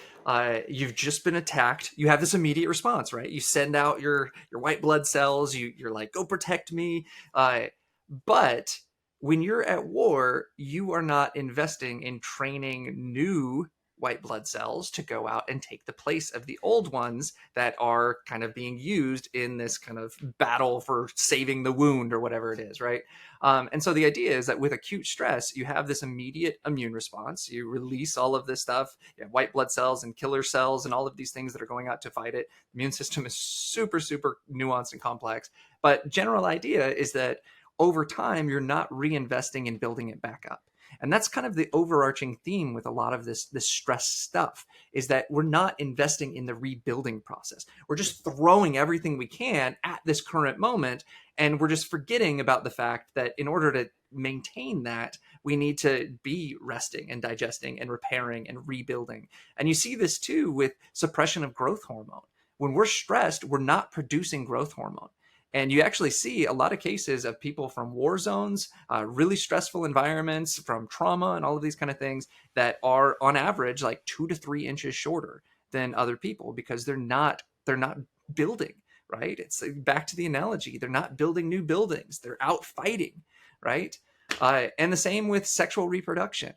You've just been attacked. You have this immediate response, right? You send out your white blood cells. You're like, go protect me. But when you're at war, you are not investing in training new white blood cells to go out and take the place of the old ones that are kind of being used in this kind of battle for saving the wound or whatever it is, right? And so the idea is that with acute stress, you have this immediate immune response. You release all of this stuff, white blood cells and killer cells and all of these things that are going out to fight it. The immune system is super, super nuanced and complex. But general idea is that over time, you're not reinvesting in building it back up. And that's kind of the overarching theme with a lot of this stress stuff, is that we're not investing in the rebuilding process. We're just throwing everything we can at this current moment. And we're just forgetting about the fact that in order to maintain that, we need to be resting and digesting and repairing and rebuilding. And you see this too with suppression of growth hormone. When we're stressed, we're not producing growth hormone. And you actually see a lot of cases of people from war zones, really stressful environments, from trauma and all of these kind of things, that are on average like 2 to 3 inches shorter than other people because they're not building, right? It's back to the analogy. They're not building new buildings. They're out fighting, right? And the same with sexual reproduction.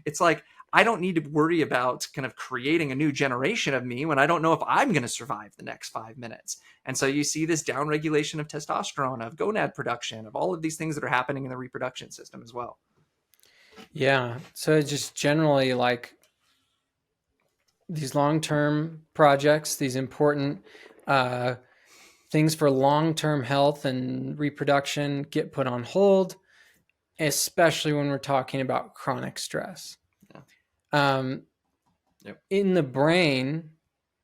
It's like, I don't need to worry about kind of creating a new generation of me when I don't know if I'm going to survive the next 5 minutes. And so you see this downregulation of testosterone, of gonad production, of all of these things that are happening in the reproduction system as well. Yeah. So just generally, like, these long-term projects, these important things for long-term health and reproduction get put on hold, especially when we're talking about chronic stress. Yep. In the brain,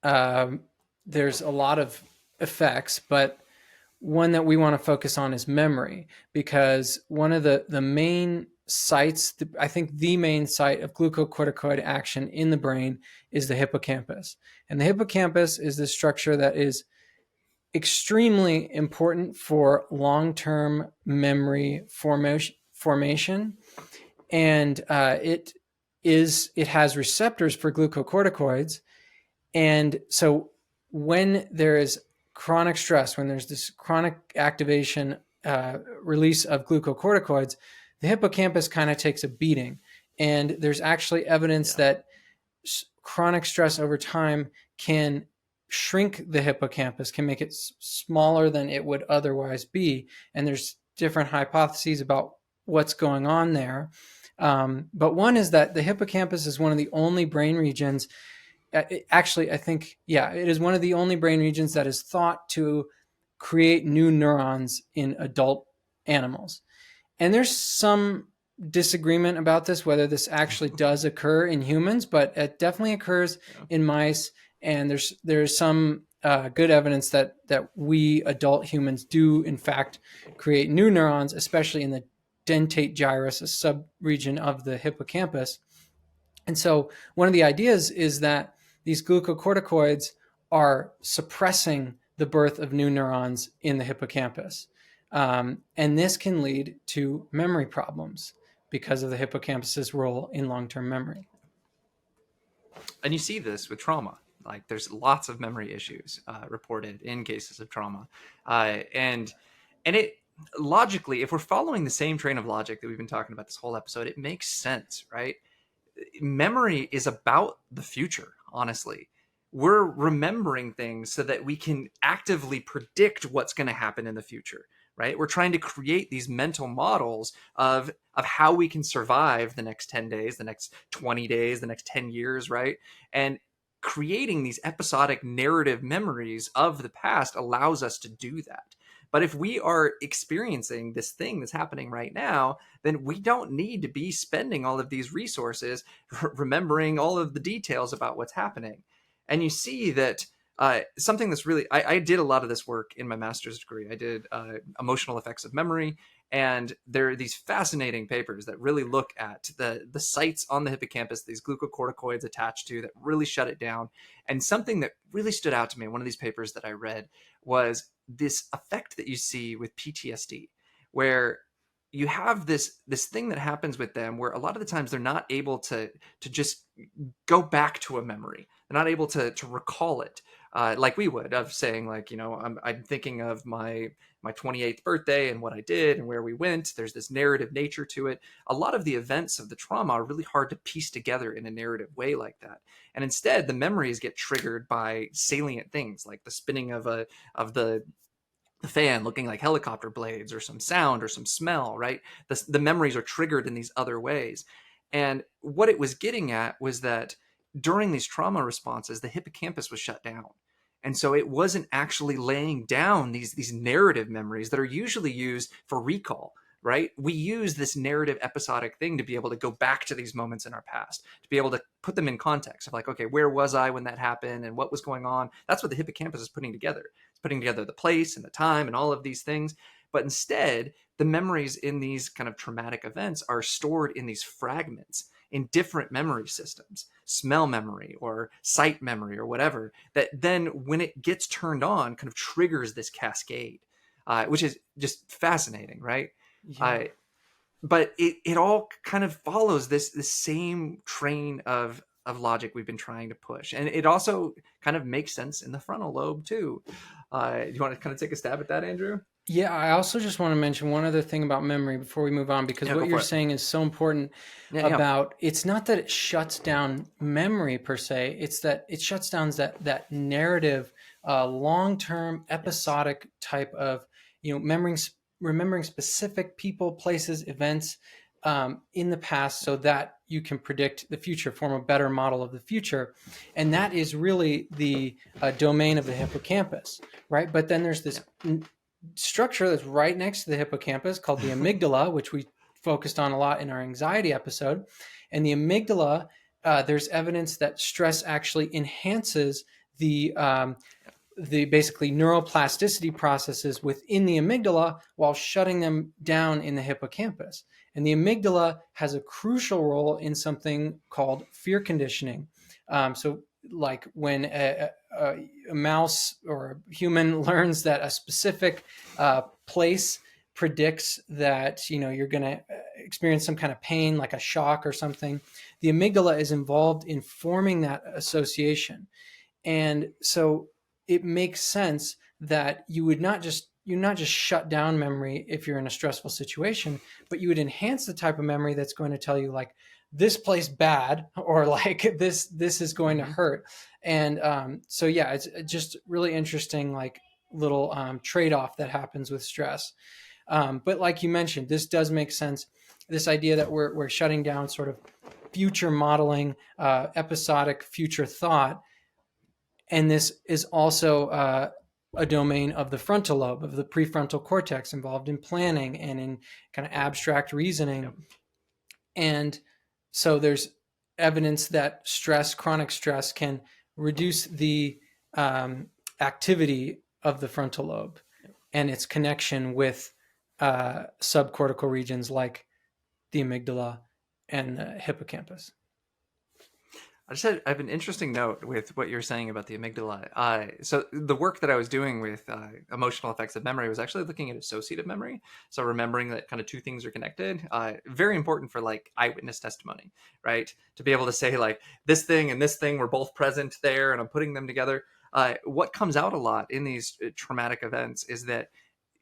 there's a lot of effects, but one that we want to focus on is memory, because one of the main sites, I think the main site of glucocorticoid action in the brain is the hippocampus. And the hippocampus is the structure that is extremely important for long-term memory formation. And it has receptors for glucocorticoids. And so when there is chronic stress, when there's this chronic activation, release of glucocorticoids, the hippocampus kind of takes a beating. And there's actually evidence that chronic stress over time can shrink the hippocampus, can make it smaller than it would otherwise be. And there's different hypotheses about what's going on there. But one is that the hippocampus is one of the only brain regions. Actually, I think, it is one of the only brain regions that is thought to create new neurons in adult animals. And there's some disagreement about this, whether this actually does occur in humans, but it definitely occurs in mice. And there's some good evidence that we adult humans do, in fact, create new neurons, especially in the dentate gyrus, a subregion of the hippocampus. And so one of the ideas is that these glucocorticoids are suppressing the birth of new neurons in the hippocampus. And this can lead to memory problems because of the hippocampus's role in long-term memory. And you see this with trauma. Like there's lots of memory issues reported in cases of trauma. And it logically, if we're following the same train of logic that we've been talking about this whole episode, it makes sense, right? Memory is about the future, honestly. We're remembering things so that we can actively predict what's going to happen in the future, right? We're trying to create these mental models of how we can survive the next 10 days, the next 20 days, the next 10 years, right? And creating these episodic narrative memories of the past allows us to do that. But if we are experiencing this thing that's happening right now, then we don't need to be spending all of these resources remembering all of the details about what's happening. And you see that something that's really, I did a lot of this work in my master's degree. I did emotional effects of memory. And there are these fascinating papers that really look at the sites on the hippocampus, these glucocorticoids attached to, that really shut it down. And something that really stood out to me in one of these papers that I read was this effect that you see with PTSD, where you have this thing that happens with them where a lot of the times they're not able to just go back to a memory. They're not able to recall it like we would, of saying, like, I'm thinking of my 28th birthday and what I did and where we went. There's this narrative nature to it. A lot of the events of the trauma are really hard to piece together in a narrative way like that. And instead, the memories get triggered by salient things like the spinning of the fan looking like helicopter blades, or some sound or some smell, right? The memories are triggered in these other ways. And what it was getting at was that during these trauma responses, the hippocampus was shut down. And so it wasn't actually laying down these narrative memories that are usually used for recall, right? We use this narrative episodic thing to be able to go back to these moments in our past, to be able to put them in context of like, okay, where was I when that happened and what was going on? That's what the hippocampus is putting together. It's putting together the place and the time and all of these things. But instead, the memories in these kind of traumatic events are stored in these fragments in different memory systems, smell memory or sight memory or whatever, that then when it gets turned on kind of triggers this cascade, which is just fascinating, right? Yeah. But it all kind of follows this same train of logic we've been trying to push. And it also kind of makes sense in the frontal lobe too. Do you want to kind of take a stab at that, Andrew? Yeah, I also just want to mention one other thing about memory before we move on, because what you're saying is so important about, it's not that it shuts down memory per se, it's that it shuts down that narrative, long-term episodic type of, remembering specific people, places, events in the past so that you can predict the future, form a better model of the future. And that is really the domain of the hippocampus, right? But then there's this structure that's right next to the hippocampus called the amygdala, which we focused on a lot in our anxiety episode. And the amygdala, there's evidence that stress actually enhances the basically neuroplasticity processes within the amygdala while shutting them down in the hippocampus. And the amygdala has a crucial role in something called fear conditioning. So, like when a mouse or a human learns that a specific place predicts that you're going to experience some kind of pain, like a shock or something, the amygdala is involved in forming that association. And so it makes sense that you not just shut down memory if you're in a stressful situation, but you would enhance the type of memory that's going to tell you, like, this place bad, or like this is going to hurt. And so yeah, it's just really interesting, like, little trade-off that happens with stress. But like you mentioned, this does make sense. This idea that we're shutting down sort of future modeling, episodic future thought. And this is also a domain of the frontal lobe, of the prefrontal cortex, involved in planning and in kind of abstract reasoning. Yep. And so there's evidence that chronic stress, can reduce the activity of the frontal lobe and its connection with subcortical regions like the amygdala and the hippocampus. I have an interesting note with what you're saying about the amygdala. So the work that I was doing with emotional effects of memory was actually looking at associative memory. So remembering that kind of two things are connected, very important for like eyewitness testimony, right? To be able to say like this thing and this thing were both present there and I'm putting them together. What comes out a lot in these traumatic events is that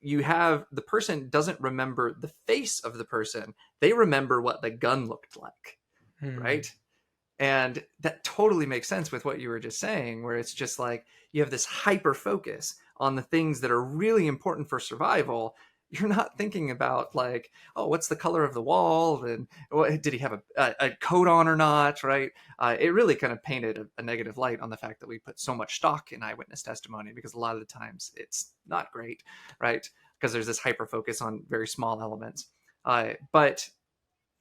you have the person doesn't remember the face of the person. They remember what the gun looked like, right? And that totally makes sense with what you were just saying, where it's just like you have this hyper focus on the things that are really important for survival. You're not thinking about like, oh, what's the color of the wall? And did he have a coat on or not? Right. It really kind of painted a negative light on the fact that we put so much stock in eyewitness testimony, because a lot of the times it's not great. Right. Because there's this hyper focus on very small elements. But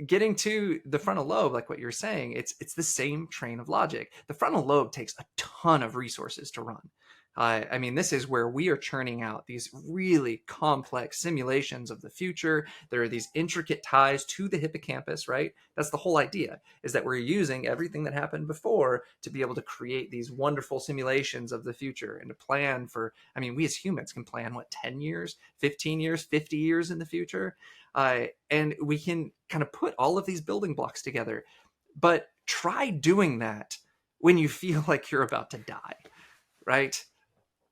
getting to the frontal lobe, like what you're saying, it's the same train of logic. The frontal lobe takes a ton of resources to run. I mean, this is where we are churning out these really complex simulations of the future. There are these intricate ties to the hippocampus, right? That's the whole idea, is that we're using everything that happened before to be able to create these wonderful simulations of the future and to plan for, I mean, we as humans can plan, 10 years, 15 years, 50 years in the future. And we can kind of put all of these building blocks together. But try doing that when you feel like you're about to die, right?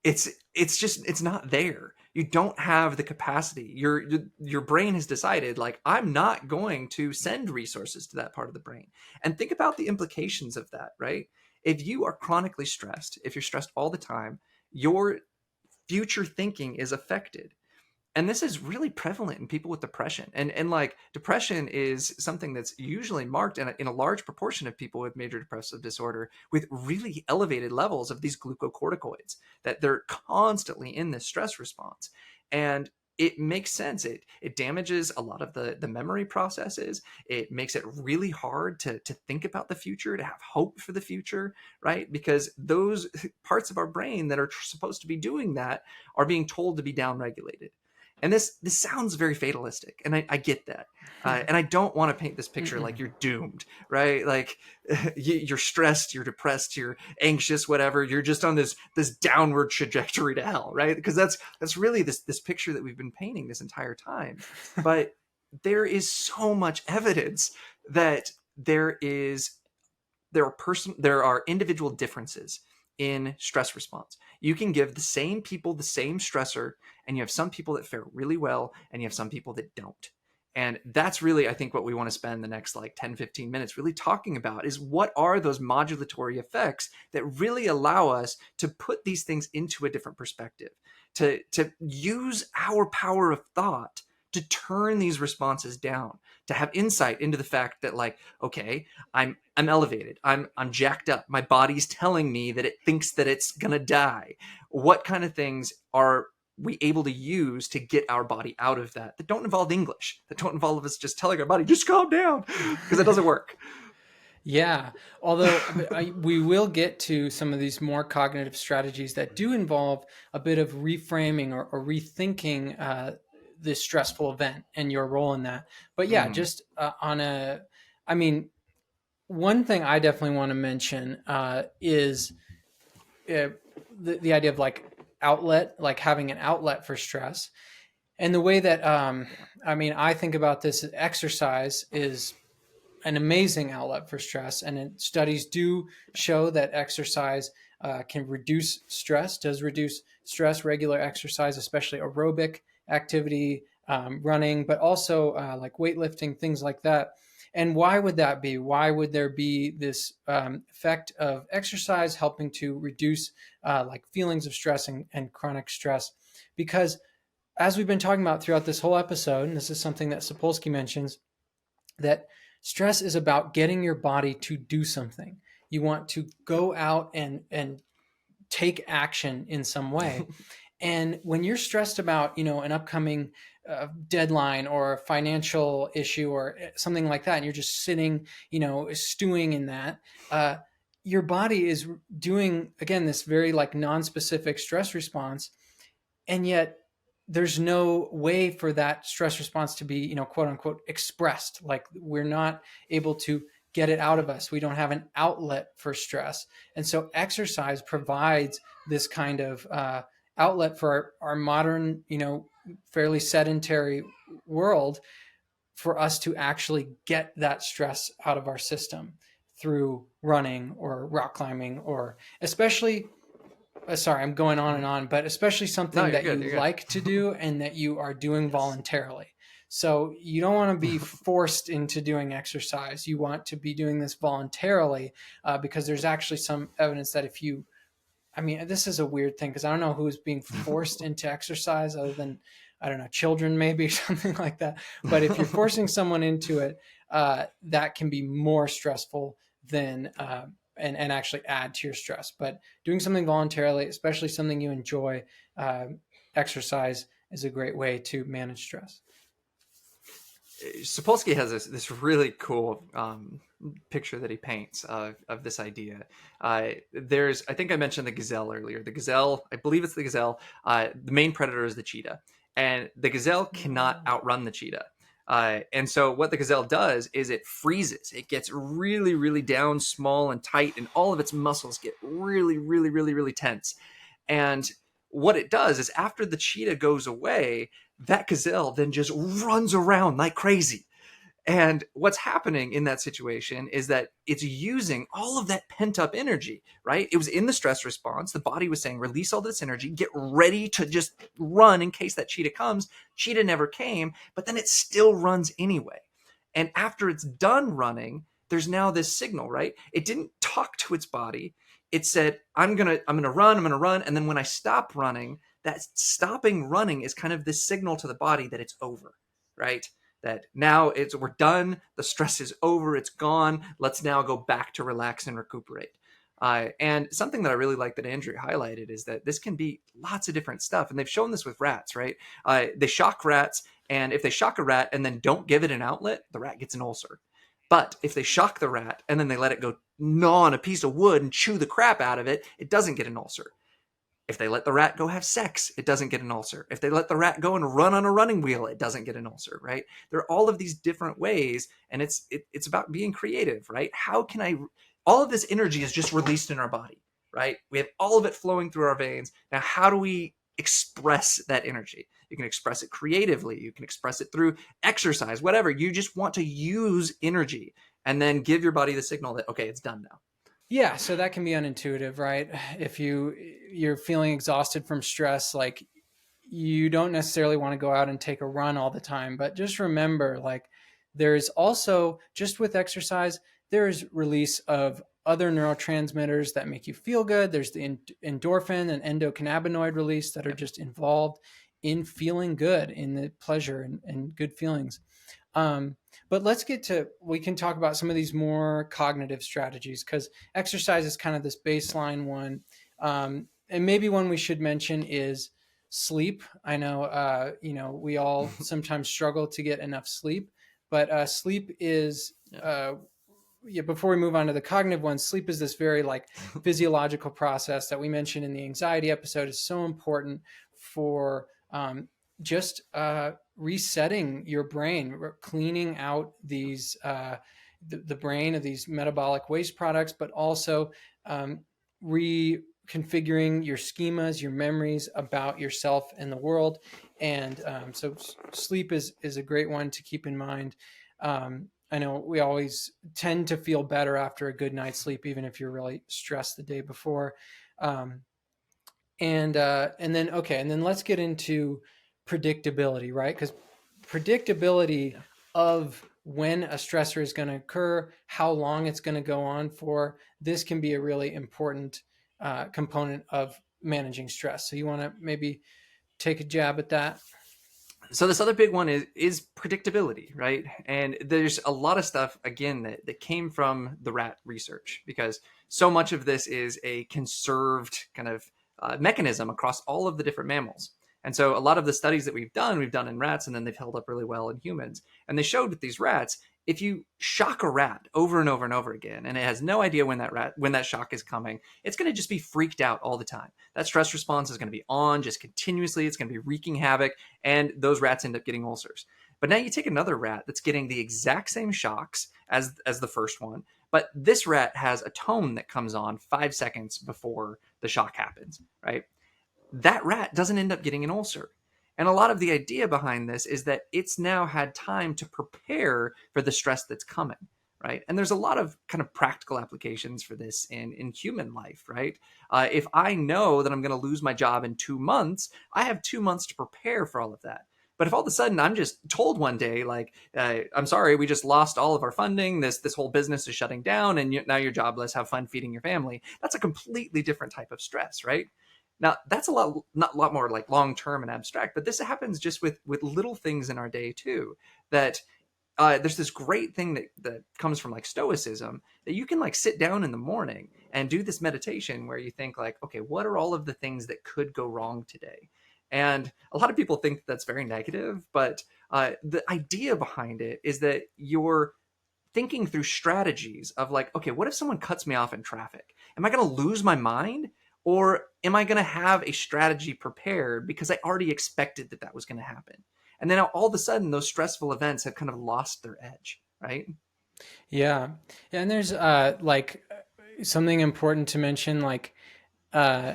It's not there. You don't have the capacity. Your brain has decided, like, I'm not going to send resources to that part of the brain. And think about the implications of that, right? If you are chronically stressed, if you're stressed all the time, your future thinking is affected. And this is really prevalent in people with depression. And like depression is something that's usually marked in a large proportion of people with major depressive disorder with really elevated levels of these glucocorticoids, that they're constantly in this stress response. And it makes sense. It damages a lot of the memory processes. It makes it really hard to think about the future, to have hope for the future, right? Because those parts of our brain that are supposed to be doing that are being told to be downregulated. And this sounds very fatalistic, and I get that. And I don't want to paint this picture like you're doomed, right? Like you're stressed, you're depressed, you're anxious, whatever. You're just on this downward trajectory to hell, right? Because that's really this picture that we've been painting this entire time. But there is so much evidence that there are individual differences in stress response. You can give the same people the same stressor, and you have some people that fare really well, and you have some people that don't. And that's really, I think, what we want to spend the next 10, 15 minutes really talking about, is what are those modulatory effects that really allow us to put these things into a different perspective, to use our power of thought to turn these responses down, to have insight into the fact that, okay, I'm elevated, I'm jacked up, my body's telling me that it thinks that it's gonna die. What kind of things are we able to use to get our body out of that don't involve English, that don't involve us just telling our body, just calm down, because it doesn't work. Yeah, although we will get to some of these more cognitive strategies that do involve a bit of reframing or rethinking the stressful event and your role in that. But yeah, Mm-hmm. just I mean, one thing I definitely want to mention is the idea of like outlet, like having an outlet for stress. And the way that, Yeah. I mean, I think about this is exercise is an amazing outlet for stress. And studies do show that exercise can reduce stress, does reduce stress, regular exercise, especially aerobic activity, running, but also like weightlifting, things like that. And why would that be? Why would there be this effect of exercise helping to reduce like feelings of stress and chronic stress? Because as we've been talking about throughout this whole episode, and this is something that Sapolsky mentions, that stress is about getting your body to do something. You want to go out and take action in some way. And when you're stressed about, an upcoming deadline or a financial issue or something like that, and you're just sitting, stewing in that, your body is doing, again, this very like non-specific stress response. And yet there's no way for that stress response to be, quote unquote, expressed. Like we're not able to get it out of us. We don't have an outlet for stress. And so exercise provides this kind of outlet for our modern, fairly sedentary world, for us to actually get that stress out of our system through running or rock climbing, or especially sorry, I'm going on and on, but especially No, something you're that good. you You're like to do and that you are doing Yes. voluntarily. So you don't want to be forced into doing exercise. You want to be doing this voluntarily, because there's actually some evidence that if you, I mean, this is a weird thing because I don't know who is being forced into exercise other than, I don't know, children maybe, something like that. But if you're forcing someone into it, that can be more stressful than, and actually add to your stress. But doing something voluntarily, especially something you enjoy, uh, exercise is a great way to manage stress. Sapolsky has this really cool picture that he paints of this idea. I think I mentioned the gazelle earlier. The gazelle, I believe it's the gazelle. The main predator is the cheetah, and the gazelle cannot outrun the cheetah. And so what the gazelle does is it freezes. It gets really, really down, small and tight, and all of its muscles get really, really, really, really tense. And what it does is after the cheetah goes away, that gazelle then just runs around like crazy. And what's happening in that situation is that it's using all of that pent up energy, right? It was in the stress response. The body was saying, release all this energy, get ready to just run in case that cheetah comes. Cheetah never came, but then it still runs anyway. And after it's done running, there's now this signal, right? It didn't talk to its body. It said, I'm gonna run. And then when I stop running, that stopping running is kind of this signal to the body that it's over, right? That now we're done, the stress is over, it's gone, let's now go back to relax and recuperate. And something that I really like that Andrew highlighted is that this can be lots of different stuff, and they've shown this with rats, right? They shock rats, and if they shock a rat and then don't give it an outlet, the rat gets an ulcer. But if they shock the rat and then they let it go gnaw on a piece of wood and chew the crap out of it, it doesn't get an ulcer. If they let the rat go have sex, it doesn't get an ulcer. If they let the rat go and run on a running wheel, it doesn't get an ulcer, right? There are all of these different ways, and it's about being creative, right? How can I? All of this energy is just released in our body, right? We have all of it flowing through our veins. Now, how do we express that energy? You can express it creatively. You can express it through exercise, whatever. You just want to use energy and then give your body the signal that, okay, it's done now. Yeah, so that can be unintuitive, right? If you're feeling exhausted from stress, like you don't necessarily want to go out and take a run all the time, but just remember, like, there's also, just with exercise, there's release of other neurotransmitters that make you feel good. There's the endorphin and endocannabinoid release that are Yep. just involved in feeling good, in the pleasure and good feelings. Um, but we can talk about some of these more cognitive strategies, because exercise is kind of this baseline one. And maybe one we should mention is sleep. I know, we all sometimes struggle to get enough sleep, but sleep is, Yeah. yeah, before we move on to the cognitive ones, sleep is this very like physiological process that we mentioned in the anxiety episode, is so important for just resetting your brain, cleaning out these the brain of these metabolic waste products, but also reconfiguring your schemas, your memories about yourself and the world. And so sleep is a great one to keep in mind. I know we always tend to feel better after a good night's sleep, even if you're really stressed the day before. Um, and then let's get into predictability, right? Because predictability Yeah. of when a stressor is going to occur, how long it's going to go on for, this can be a really important component of managing stress. So you want to maybe take a jab at that? So this other big one is predictability, right? And there's a lot of stuff again that came from the rat research, because so much of this is a conserved kind of mechanism across all of the different mammals. And so a lot of the studies that we've done in rats, and then they've held up really well in humans. And they showed with these rats, if you shock a rat over and over and over again, and it has no idea when that shock is coming, it's going to just be freaked out all the time. That stress response is going to be on just continuously. It's going to be wreaking havoc, and those rats end up getting ulcers. But now you take another rat that's getting the exact same shocks as the first one, but this rat has a tone that comes on 5 seconds before the shock happens, right? That rat doesn't end up getting an ulcer. And a lot of the idea behind this is that it's now had time to prepare for the stress that's coming, right? And there's a lot of kind of practical applications for this in human life, right? If I know that I'm going to lose my job in 2 months, I have 2 months to prepare for all of that. But if all of a sudden I'm just told one day, like, I'm sorry, we just lost all of our funding, this whole business is shutting down, and now you're jobless, have fun feeding your family, that's a completely different type of stress, right? Now that's not a lot more like long term and abstract, but this happens just with little things in our day too. That there's this great thing that comes from like stoicism, that you can like sit down in the morning and do this meditation where you think like, okay, what are all of the things that could go wrong today? And a lot of people think that's very negative, but the idea behind it is that you're thinking through strategies of like, okay, what if someone cuts me off in traffic? Am I going to lose my mind? Or am I going to have a strategy prepared because I already expected that was going to happen? And then all of a sudden, those stressful events have kind of lost their edge, right? Yeah. And there's like something important to mention, like uh,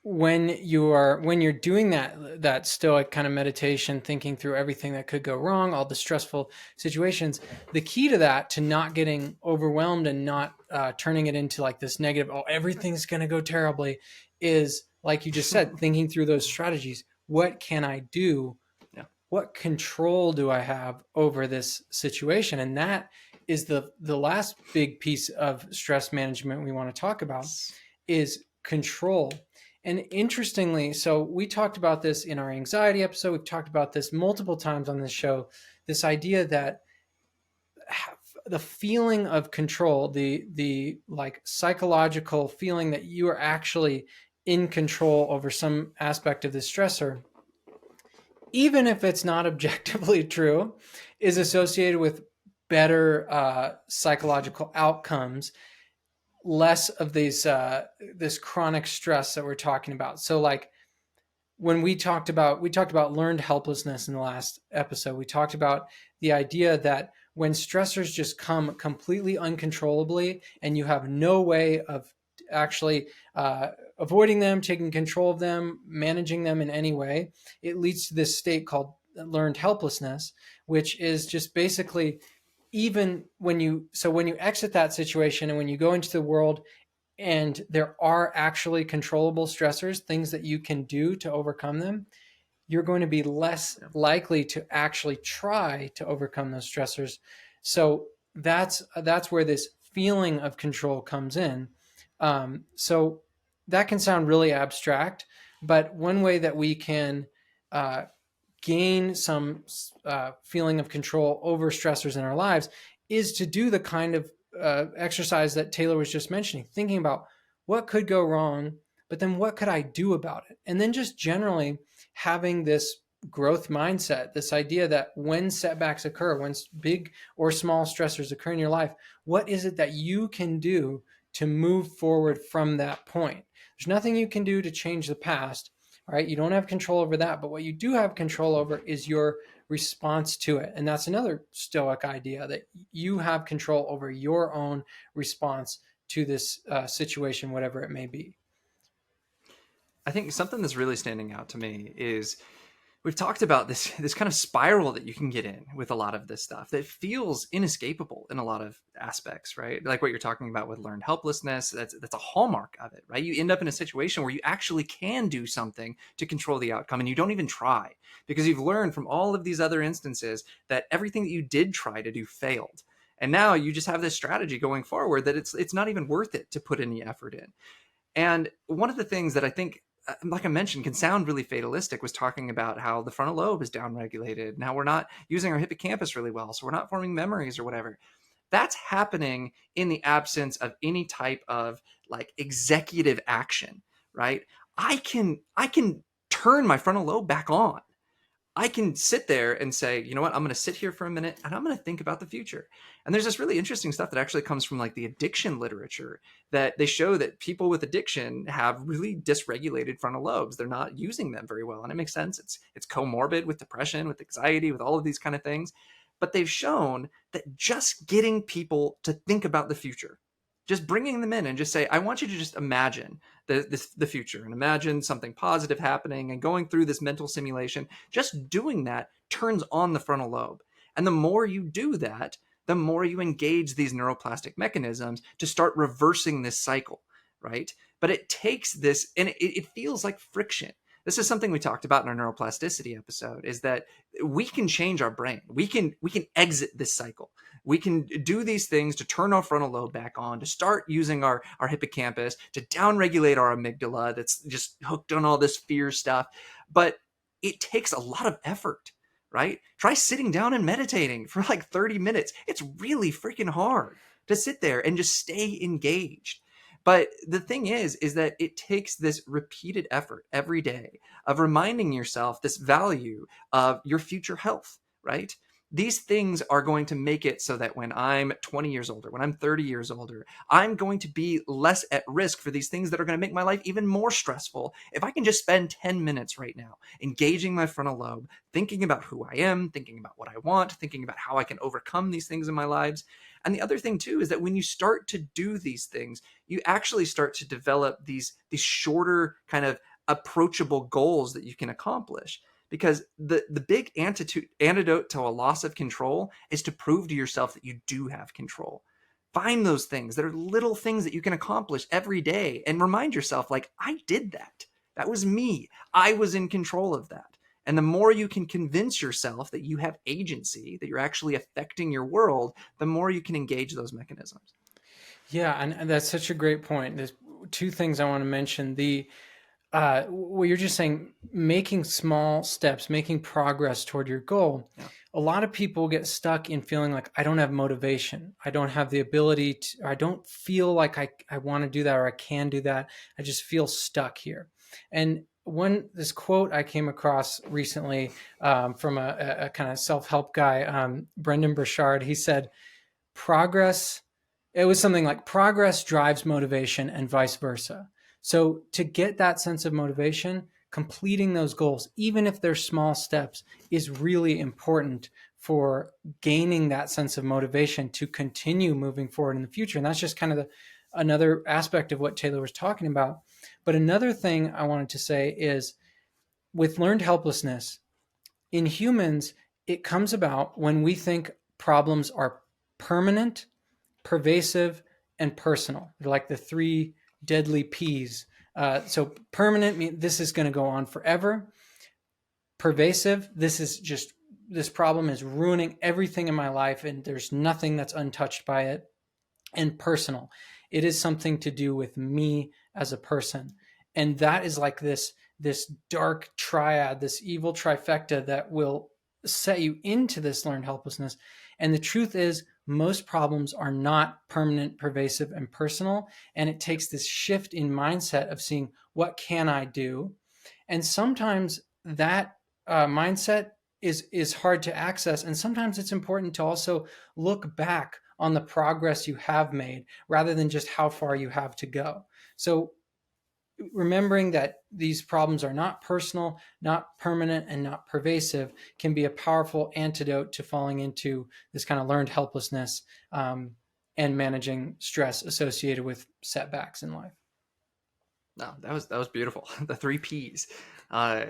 when you're doing that stoic kind of meditation, thinking through everything that could go wrong, all the stressful situations, the key to that, to not getting overwhelmed and not turning it into like this negative, oh, everything's going to go terribly, is like you just said, thinking through those strategies. What can I do? Yeah. What control do I have over this situation? And that is the last big piece of stress management we want to talk about, is control. And interestingly, so we talked about this in our anxiety episode. We've talked about this multiple times on this show, this idea that the feeling of control, the like psychological feeling that you are actually in control over some aspect of the stressor, even if it's not objectively true, is associated with better psychological outcomes, less of these this chronic stress that we're talking about. So like when we talked about learned helplessness in the last episode, we talked about the idea that when stressors just come completely uncontrollably and you have no way of actually avoiding them, taking control of them, managing them in any way, it leads to this state called learned helplessness, which is just basically, even when you exit that situation and when you go into the world and there are actually controllable stressors, things that you can do to overcome them, you're going to be less likely to actually try to overcome those stressors. So that's where this feeling of control comes in. So that can sound really abstract, but one way that we can gain some feeling of control over stressors in our lives is to do the kind of exercise that Taylor was just mentioning, thinking about what could go wrong, but then what could I do about it? And then just generally having this growth mindset, this idea that when setbacks occur, when big or small stressors occur in your life, what is it that you can do to move forward from that point? There's nothing you can do to change the past. right? You don't have control over that, but what you do have control over is your response to it. And that's another Stoic idea, that you have control over your own response to this situation, whatever it may be. I think something that's really standing out to me is we've talked about this kind of spiral that you can get in with a lot of this stuff that feels inescapable in a lot of aspects, right? Like what you're talking about with learned helplessness, that's a hallmark of it, right? You end up in a situation where you actually can do something to control the outcome and you don't even try, because you've learned from all of these other instances that everything that you did try to do failed. And now you just have this strategy going forward that it's not even worth it to put any effort in. And one of the things that I think, like I mentioned, can sound really fatalistic was talking about how the frontal lobe is downregulated. Now we're not using our hippocampus really well, so we're not forming memories or whatever. That's happening in the absence of any type of like executive action, right? I can turn my frontal lobe back on. I can sit there and say, you know what, I'm going to sit here for a minute and I'm going to think about the future. And there's this really interesting stuff that actually comes from like the addiction literature, that they show that people with addiction have really dysregulated frontal lobes. They're not using them very well. And it makes sense. It's comorbid with depression, with anxiety, with all of these kind of things. But they've shown that just getting people to think about the future, just bringing them in and just say, I want you to just imagine the future and imagine something positive happening and going through this mental simulation. Just doing that turns on the frontal lobe. And the more you do that, the more you engage these neuroplastic mechanisms to start reversing this cycle, right? But it takes this, and it feels like friction. This is something we talked about in our neuroplasticity episode, is that we can change our brain. We can exit this cycle. We can do these things to turn our frontal lobe back on, to start using our hippocampus, to downregulate our amygdala that's just hooked on all this fear stuff. But it takes a lot of effort, right? Try sitting down and meditating for like 30 minutes. It's really freaking hard to sit there and just stay engaged. But the thing is that it takes this repeated effort every day of reminding yourself this value of your future health, right? These things are going to make it so that when I'm 20 years older, when I'm 30 years older, I'm going to be less at risk for these things that are going to make my life even more stressful. If I can just spend 10 minutes right now engaging my frontal lobe, thinking about who I am, thinking about what I want, thinking about how I can overcome these things in my lives. And the other thing too is that when you start to do these things, you actually start to develop these shorter kind of approachable goals that you can accomplish. Because the big antidote to a loss of control is to prove to yourself that you do have control. Find those things that are little things that you can accomplish every day and remind yourself, like, I did that. That was me. I was in control of that. And the more you can convince yourself that you have agency, that you're actually affecting your world, the more you can engage those mechanisms. Yeah, and that's such a great point. There's two things I want to mention. What you're just saying, making small steps, making progress toward your goal. Yeah. A lot of people get stuck in feeling like, I don't have motivation. I don't have the ability to, I don't feel like I want to do that, or I can do that. I just feel stuck here. And this quote I came across recently from a kind of self-help guy, Brendan Burchard, he said, it was something like, progress drives motivation and vice versa. So to get that sense of motivation, completing those goals, even if they're small steps, is really important for gaining that sense of motivation to continue moving forward in the future. And that's just kind of another aspect of what Taylor was talking about. But another thing I wanted to say is, with learned helplessness, in humans, it comes about when we think problems are permanent, pervasive, and personal. They're like the three deadly P's. So permanent means this is going to go on forever. Pervasive, this problem is ruining everything in my life and there's nothing that's untouched by it. And personal, it is something to do with me as a person. And that is like this dark triad, this evil trifecta that will set you into this learned helplessness. And the truth is, most problems are not permanent, pervasive, and personal. And it takes this shift in mindset of seeing, what can I do? And sometimes that mindset is hard to access. And sometimes it's important to also look back on the progress you have made rather than just how far you have to go. So remembering that these problems are not personal, not permanent, and not pervasive can be a powerful antidote to falling into this kind of learned helplessness, and managing stress associated with setbacks in life. No, that was beautiful. The three P's, uh,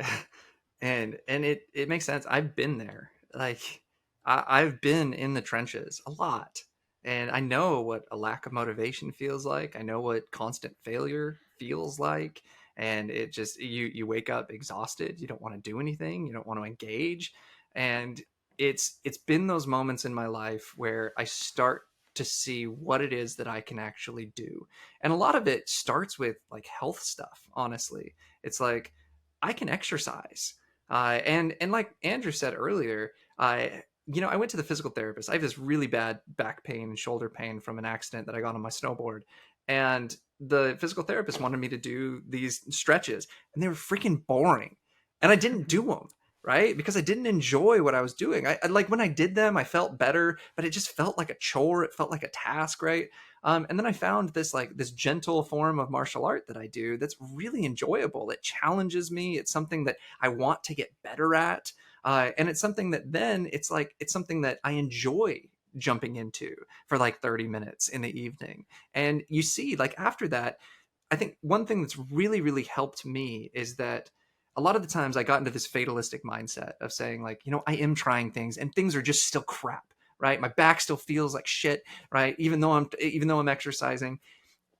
and it makes sense. I've been there. Like I've been in the trenches a lot, and I know what a lack of motivation feels like. I know what constant failure feels like, and it just you wake up exhausted. You don't want to do anything. You don't want to engage, and it's been those moments in my life where I start to see what it is that I can actually do. And a lot of it starts with like health stuff, honestly. It's like I can exercise. And like Andrew said earlier, I went to the physical therapist. I have this really bad back pain and shoulder pain from an accident that I got on my snowboard. And the physical therapist wanted me to do these stretches, and they were freaking boring. And I didn't do them, right? Because I didn't enjoy what I was doing. I like when I did them, I felt better, but it just felt like a chore. It felt like a task, right? And then I found this gentle form of martial art that I do that's really enjoyable. It challenges me. It's something that I want to get better at, and it's something that then it's something that I enjoy jumping into for like 30 minutes in the evening. And you see, like after that, I think one thing that's really, really helped me is that a lot of the times I got into this fatalistic mindset of saying, like, I am trying things and things are just still crap, right? My back still feels like shit, right? Even though I'm exercising.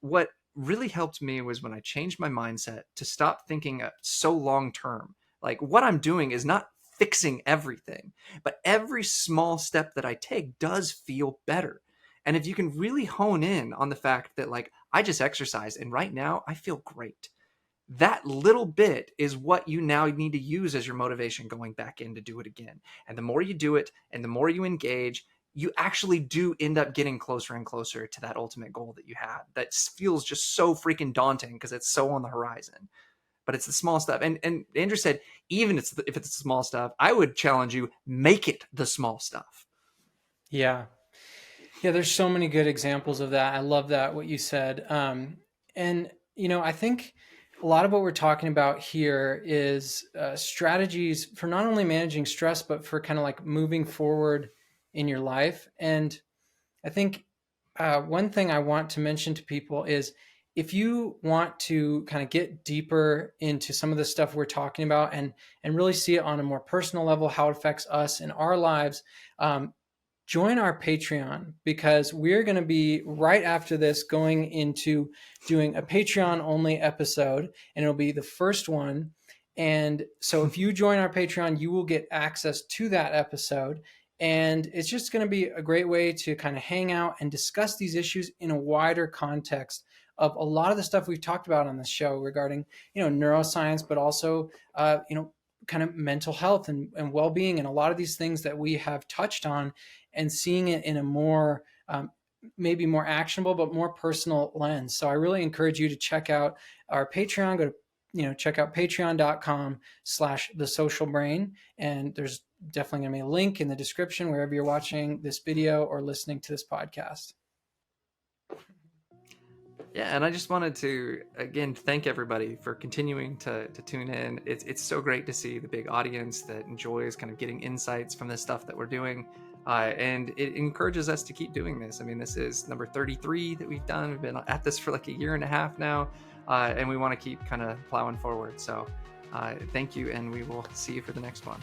What really helped me was when I changed my mindset to stop thinking so long term. Like what I'm doing is not fixing everything, but every small step that I take does feel better. And if you can really hone in on the fact that like I just exercise and right now I feel great, that little bit is what you now need to use as your motivation going back in to do it again. And the more you do it and the more you engage, you actually do end up getting closer and closer to that ultimate goal that you had that feels just so freaking daunting because it's so on the horizon. But it's the small stuff. And Andrew said, even if it's the small stuff, I would challenge you, make it the small stuff. Yeah. Yeah, there's so many good examples of that. I love that, what you said. And, I think a lot of what we're talking about here is strategies for not only managing stress, but for kind of like moving forward in your life. And I think one thing I want to mention to people is if you want to kind of get deeper into some of the stuff we're talking about and really see it on a more personal level, how it affects us in our lives, join our Patreon, because we're going to be right after this going into doing a Patreon only episode, and it'll be the first one. And so if you join our Patreon, you will get access to that episode. And it's just going to be a great way to kind of hang out and discuss these issues in a wider context of a lot of the stuff we've talked about on this show regarding, neuroscience, but also, kind of mental health and well-being, and a lot of these things that we have touched on, and seeing it in a more maybe more actionable but more personal lens. So I really encourage you to check out our Patreon. Go to check out patreon.com/thesocialbrain, and there's definitely going to be a link in the description wherever you're watching this video or listening to this podcast. Yeah, and I just wanted to again thank everybody for continuing to tune in. It's so great to see the big audience that enjoys kind of getting insights from the stuff that we're doing, and it encourages us to keep doing this. I mean, this is number 33 that we've done. We've been at this for like a year and a half now, and we want to keep kind of plowing forward. So, thank you, and we will see you for the next one.